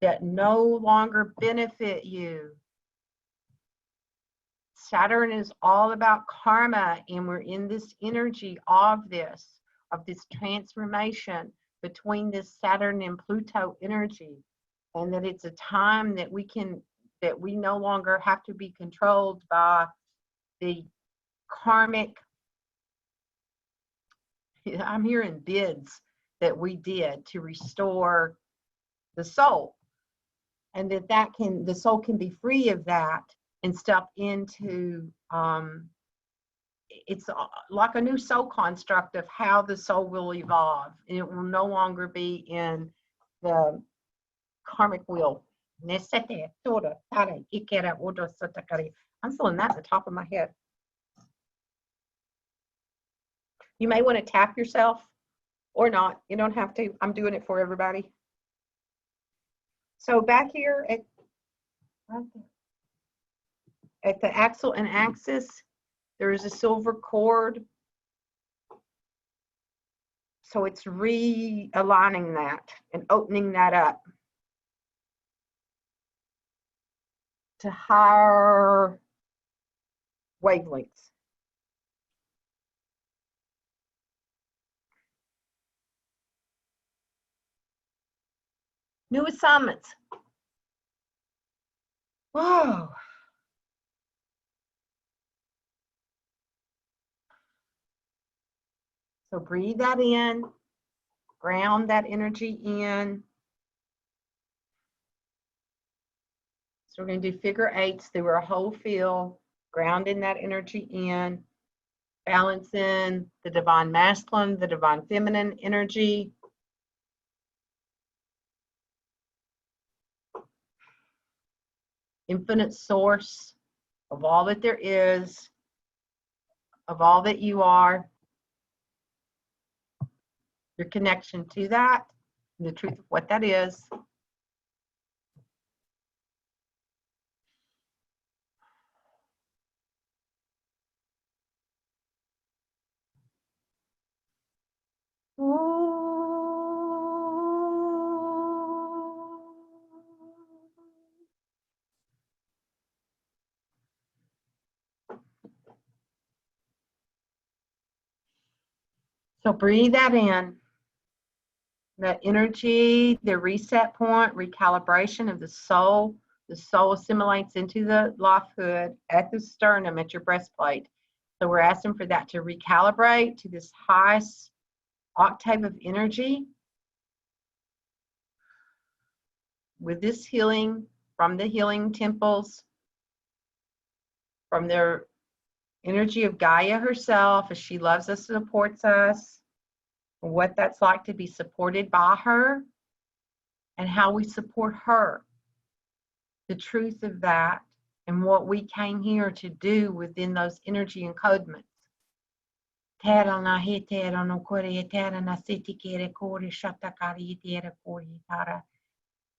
that no longer benefit you. Saturn is all about karma, and we're in this energy of this transformation between this Saturn and Pluto energy, and that it's a time that we no longer have to be controlled by the karmic I'm hearing bids that we did to restore the soul, and that can, the soul can be free of that and step into it's like a new soul construct of how the soul will evolve, and it will no longer be in the karmic wheel. I'm still in that at the top of my head. You may want to tap yourself or not. You don't have to. I'm doing it for everybody. So back here at the axle and axis, there is a silver cord. So it's realigning that and opening that up to higher wavelengths. New assignments. Whoa. So breathe that in, ground that energy in. So we're going to do figure eights through our whole field, grounding that energy in, balancing the divine masculine, the divine feminine energy. Infinite source of all that there is, of all that you are, your connection to that, and the truth of what that is. So breathe that in. That energy, the reset point, recalibration of the soul. The soul assimilates into the life hood at the sternum at your breastplate. So we're asking for that to recalibrate to this highest octave of energy. With this healing from the healing temples, from their energy of Gaia herself, as she loves us, supports us, what that's like to be supported by her, and how we support her. The truth of that, and what we came here to do within those energy encodements.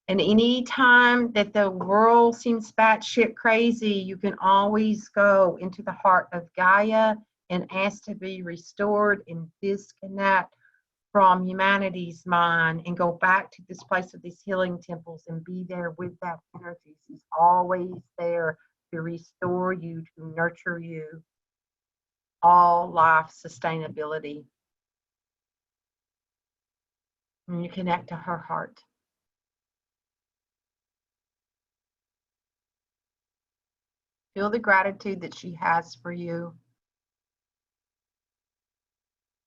And any time that the world seems batshit crazy, you can always go into the heart of Gaia and ask to be restored and disconnect from humanity's mind and go back to this place of these healing temples and be there with that energy. She's always there to restore you, to nurture you. All life sustainability. And you connect to her heart. Feel the gratitude that she has for you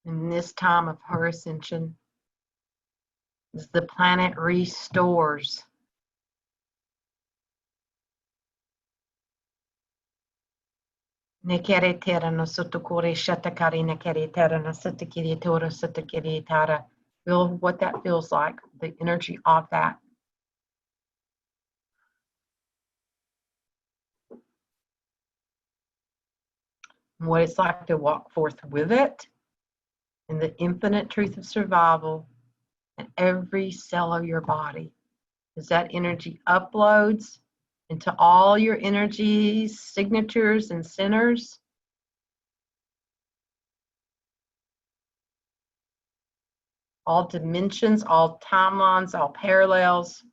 in this time of her ascension, as the planet restores. Feel what that feels like, the energy of that. What it's like to walk forth with it, and the infinite truth of survival in every cell of your body, as that energy uploads into all your energies, signatures, and centers. All dimensions, all timelines, all parallels.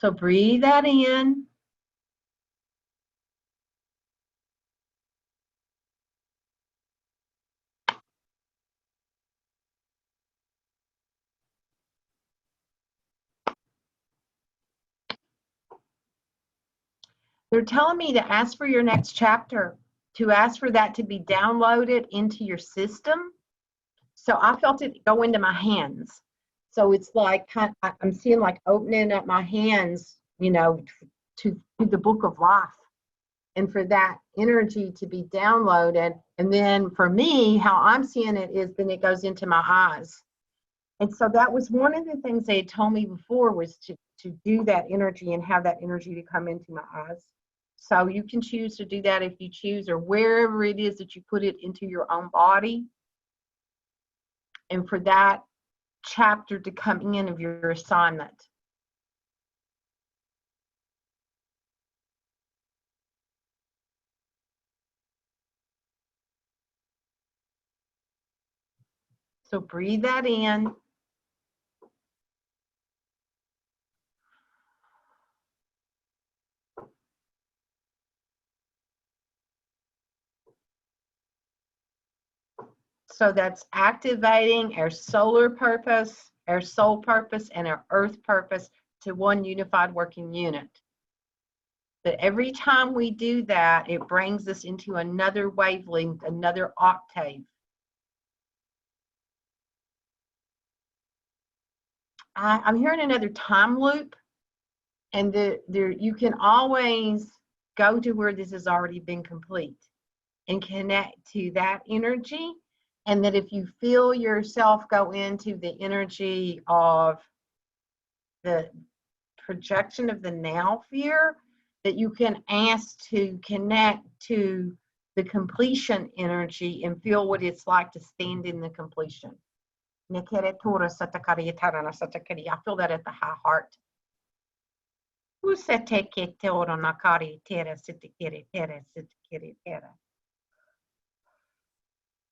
So breathe that in. They're telling me to ask for your next chapter, to ask for that to be downloaded into your system. So I felt it go into my hands. So it's like I'm seeing like opening up my hands, you know, to the book of life, and for that energy to be downloaded. And then for me, how I'm seeing it is then it goes into my eyes. And so that was one of the things they had told me before, was to do that energy and have that energy to come into my eyes. So you can choose to do that if you choose, or wherever it is that you put it into your own body. And for that chapter to come in of your assignment. So breathe that in. So that's activating our solar purpose, our soul purpose, and our earth purpose to one unified working unit. But every time we do that, it brings us into another wavelength, another octave. I'm hearing another time loop, and you can always go to where this has already been complete and connect to that energy. And that if you feel yourself go into the energy of the projection of the now fear, that you can ask to connect to the completion energy and feel what it's like to stand in the completion. I feel that at the high heart.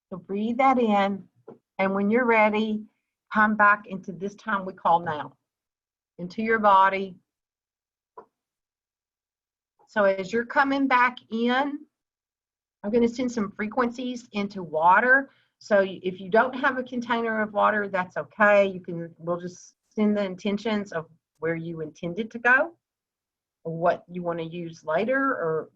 So breathe that in, and when you're ready, come back into this time we call now, into your body. So as you're coming back in, I'm going to send some frequencies into water. So if you don't have a container of water, that's okay. We'll just send the intentions of where you intended to go, or what you want to use later, or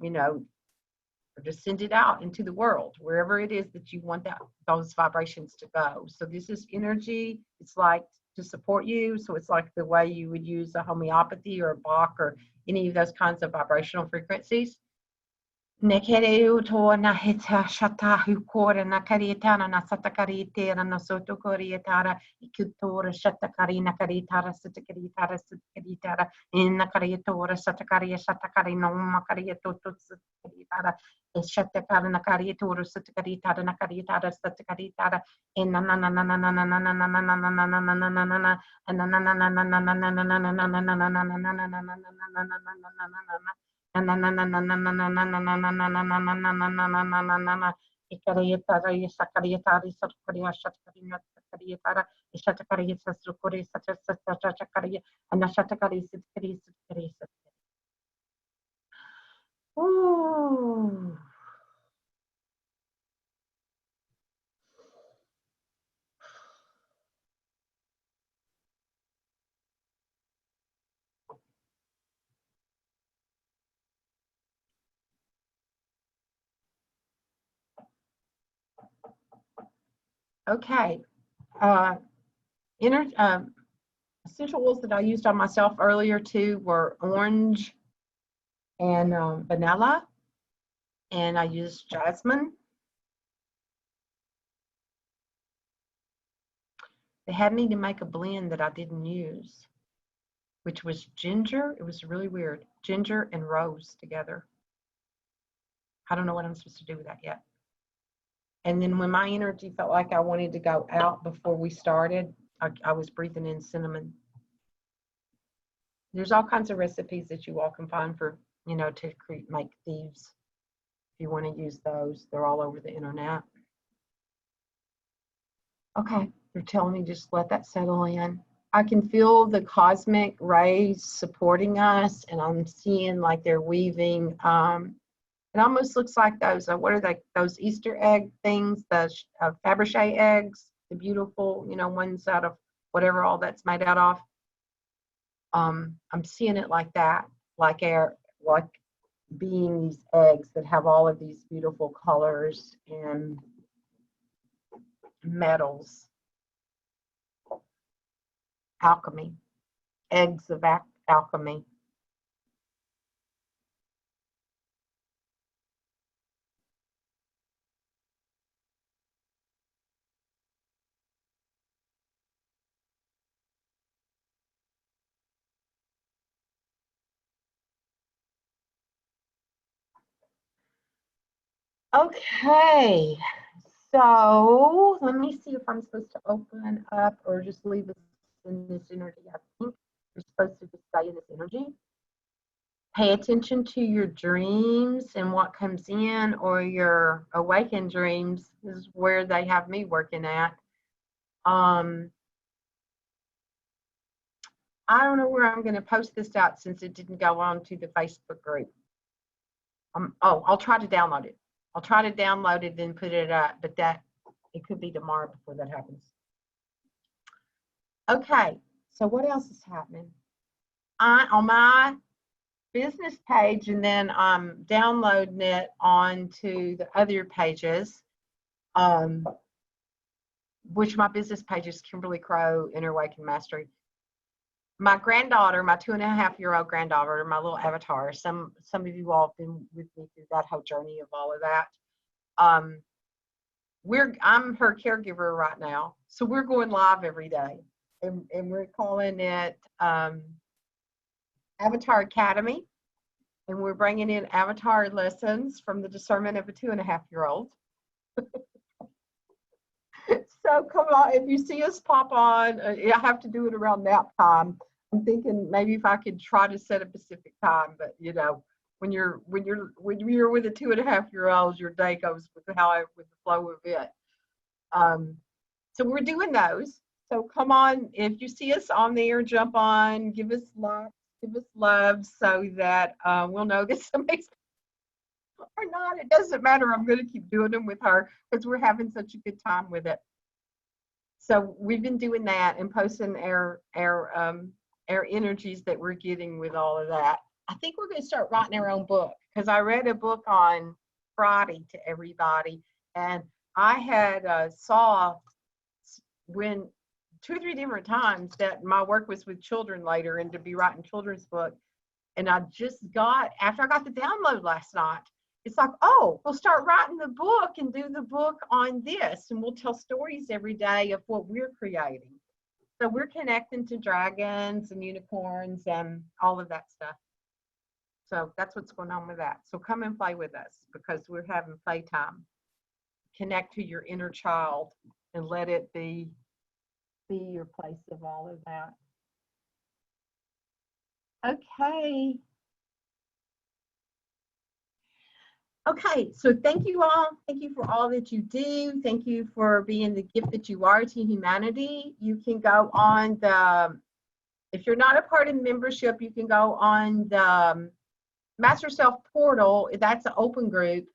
or just send it out into the world, wherever it is that you want those vibrations to go. So this is energy. It's like to support you. So it's like the way you would use a homeopathy or a Bach or any of those kinds of vibrational frequencies. Nekereu to na hita shata hukora na karietana na satakaritera na sotokorietara ikutora shatakari na karitara satakaritara in na karietora satakari no makarieto satakaritara shatakara na karietora satakaritara na karitara satakaritara in na na na na na na na na na na na na na na na na na na Okay. Essential oils that I used on myself earlier too were orange and vanilla, and I used jasmine. They had me to make a blend that I didn't use, which was ginger. It was really weird. Ginger and rose together. I don't know what I'm supposed to do with that yet. And then when my energy felt like I wanted to go out before we started, I was breathing in cinnamon. There's all kinds of recipes that you all can find for, to make thieves. If you want to use those, they're all over the internet. Okay, they're telling me just let that settle in. I can feel the cosmic rays supporting us, and I'm seeing like they're weaving. It almost looks like those, what are they, those Easter egg things, the Fabergé eggs, the beautiful, ones out of whatever all that's made out of. I'm seeing it like that, like being these eggs that have all of these beautiful colors and metals. Alchemy, eggs of alchemy. Okay, so let me see if I'm supposed to open up or just leave us in this energy. I think you're supposed to just stay in this energy. Pay attention to your dreams and what comes in, or your awakened dreams is where they have me working at. I don't know where I'm going to post this out since it didn't go on to the Facebook group. Oh, I'll try to download it. I'll try to download it and put it up, but it could be tomorrow before that happens. Okay, so what else is happening? On my business page, and then I'm downloading it onto the other pages, which my business page is Kimberly Crowe, Inner Awakened Mastery. My granddaughter, my 2.5-year-old granddaughter, my little avatar, some of you all have been with me through that whole journey of all of that. I'm her caregiver right now. So we're going live every day. And we're calling it Avatar Academy. And we're bringing in avatar lessons from the discernment of a 2.5-year-old. So come on, if you see us pop on, I have to do it around nap time. I'm thinking maybe if I could try to set a Pacific time, but you know, when you're with a 2.5-year-old, your day goes with the flow of it. So we're doing those. So come on, if you see us on there, jump on, give us love, so that we'll know that somebody's or not. It doesn't matter. I'm going to keep doing them with her because we're having such a good time with it. So we've been doing that and posting our energies that we're getting with all of that. I think we're going to start writing our own book, because I read a book on Friday to everybody, and I had saw when 2 or 3 different times that my work was with children later and to be writing children's book. And I just got, after I got the download last night, it's like, oh, we'll start writing the book and do the book on this, and we'll tell stories every day of what we're creating. So we're connecting to dragons and unicorns and all of that stuff. So that's what's going on with that. So come and play with us, because we're having playtime. Connect to your inner child and let it be your place of all of that. Okay. Okay, so thank you all. Thank you for all that you do. Thank you for being the gift that you are to humanity. You can go on if you're not a part of membership, you can go on the Master Self portal. That's an open group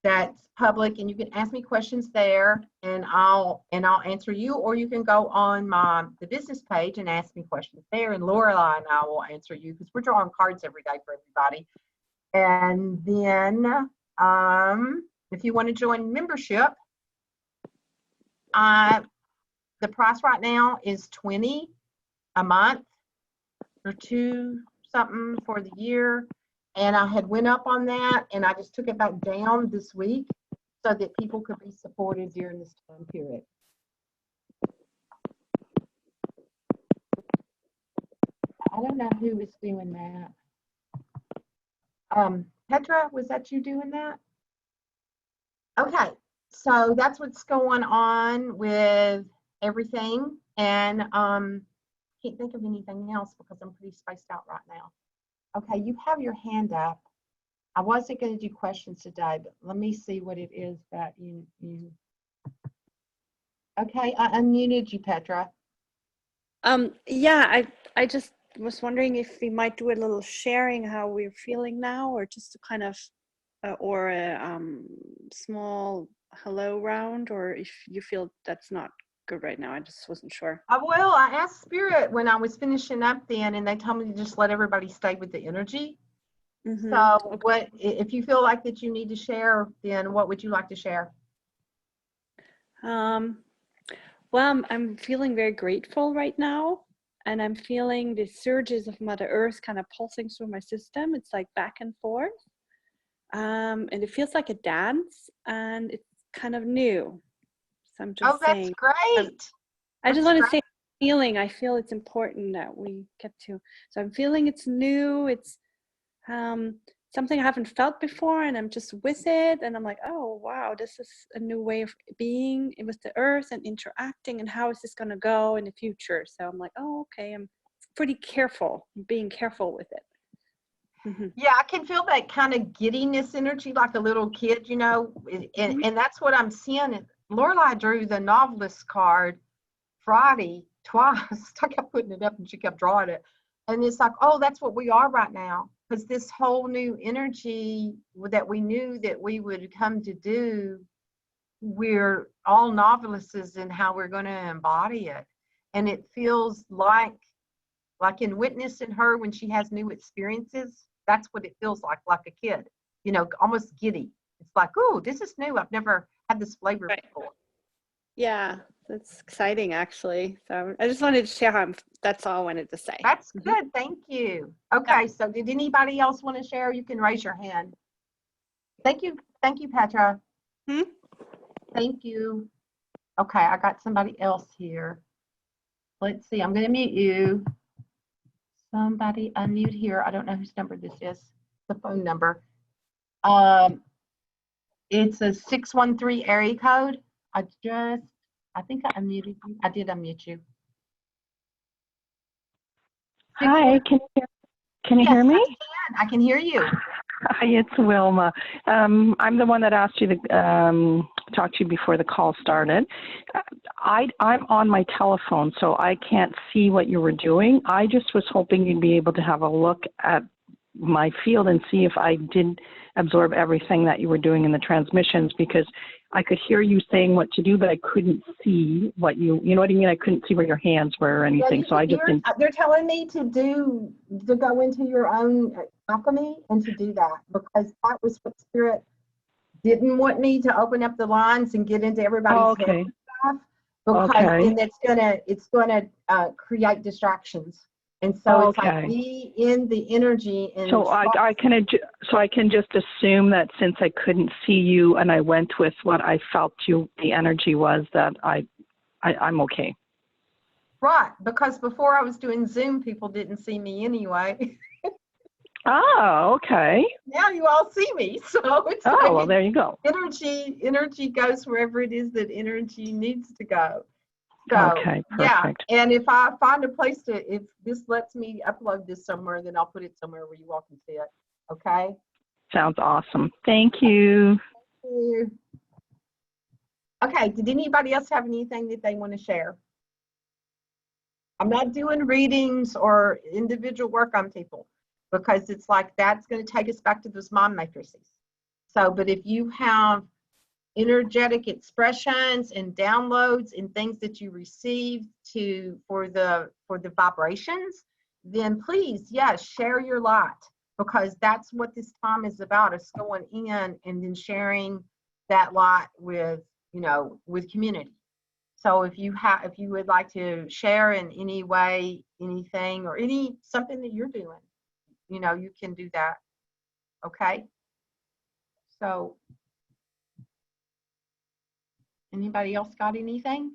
that's public, and you can ask me questions there, and I'll answer you. Or you can go on the business page and ask me questions there, and Lorelai and I will answer you, because we're drawing cards every day for everybody. And then if you want to join membership, the price right now is $20 a month, or $2 something for the year. And I had went up on that, and I just took it back down this week so that people could be supported during this time period. I don't know who is doing that. Petra, was that you doing that? Okay, so that's what's going on with everything, and can't think of anything else because I'm pretty spaced out right now. Okay, you have your hand up. I wasn't going to do questions today, but let me see what it is that you. Okay, I unmuted you, Petra. Yeah, I just was wondering if we might do a little sharing how we're feeling now, or just a kind of or a small hello round, or if you feel that's not good right now. I just wasn't sure. Well, I asked Spirit when I was finishing up then, and they told me to just let everybody stay with the energy. Mm-hmm. So Okay. what, if you feel like that you need to share, then what would you like to share? Well, I'm feeling very grateful right now, and I'm feeling the surges of Mother Earth kind of pulsing through my system. It's like back and forth, and it feels like a dance, and it's kind of new. So I'm Oh, just that's saying, great. I just That's want to great. say, feeling. I feel it's important that we get to. So I'm feeling it's new. It's something I haven't felt before, and I'm just with it, and I'm like, oh wow, this is a new way of being with the earth and interacting, and how is this going to go in the future? So I'm like, oh okay, I'm pretty careful, being careful with it. Mm-hmm. Yeah, I can feel that kind of giddiness energy like a little kid, you know, Mm-hmm. and that's what I'm seeing. Lorelai drew the novelist card Friday twice. I kept putting it up and she kept drawing it. And it's like, oh, that's what we are right now. Because this whole new energy that we knew that we would come to do, we're all novelists in how we're going to embody it. And it feels like in witnessing her when she has new experiences, that's what it feels like a kid, you know, almost giddy. It's like, oh, this is new. I've never had this flavor Right. before. Yeah, that's exciting actually. So I just wanted to share that's all I wanted to say. That's Mm-hmm. good. Thank you. Okay, so did anybody else want to share? You can raise your hand. Thank you. Thank you, Petra. Hmm? Thank you. Okay, I got somebody else here. Let's see. I'm going to mute you. Somebody unmute here. I don't know whose number this is. The phone number. It's a 613 area code. I think I unmuted you. I did unmute you. Hi, can you Yes, hear me? I can hear you. Hi, it's Wilma. I'm the one that asked you to talk to you before the call started. I'm on my telephone, so I can't see what you were doing. I just was hoping you'd be able to have a look at my field and see if I did absorb everything that you were doing in the transmissions, because I could hear you saying what to do, but I couldn't see what you know what I mean? I couldn't see where your hands were or anything, Yeah, so I just didn't. they're telling me to go into your own alchemy and to do that, because that was what Spirit didn't want me to open up the lines and get into everybody's head and stuff, because then it's gonna create distractions. And so it's like, be in the energy. And so I can just assume that since I couldn't see you and I went with what I felt the energy was, that I'm okay. Right, because before I was doing Zoom, people didn't see me anyway. Oh, okay. Now you all see me, so it's well, there you go. Energy goes wherever it is that energy needs to go. So, okay, perfect. Yeah, and if I find a place if this lets me upload this somewhere, then I'll put it somewhere where you all can see it. Okay? Sounds awesome. Thank you. Thank you. Okay, did anybody else have anything that they want to share? I'm not doing readings or individual work on people, because it's like that's going to take us back to those mind matrices. So, but if you have energetic expressions and downloads and things that you receive for the vibrations, then please, yes, share your light, because that's what this time is about, us going in and then sharing that light with community. So if you would like to share in any way, anything or something that you're doing, you can do that. Okay? So anybody else got anything?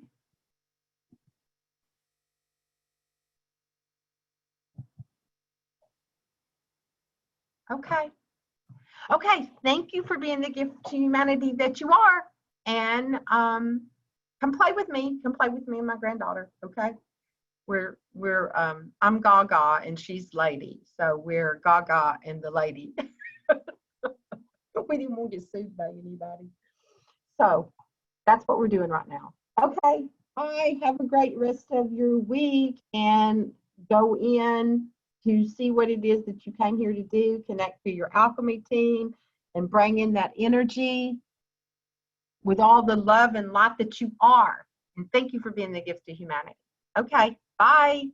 Okay. Okay, thank you for being the gift to humanity that you are. And come play with me. Come play with me and my granddaughter, okay? I'm Gaga and she's Lady. So we're Gaga and the Lady. We didn't want to get sued by anybody. So that's what we're doing right now. Okay, bye. Have a great rest of your week, and go in to see what it is that you came here to do. Connect to your alchemy team and bring in that energy with all the love and light that you are. And thank you for being the gift to humanity. Okay, bye.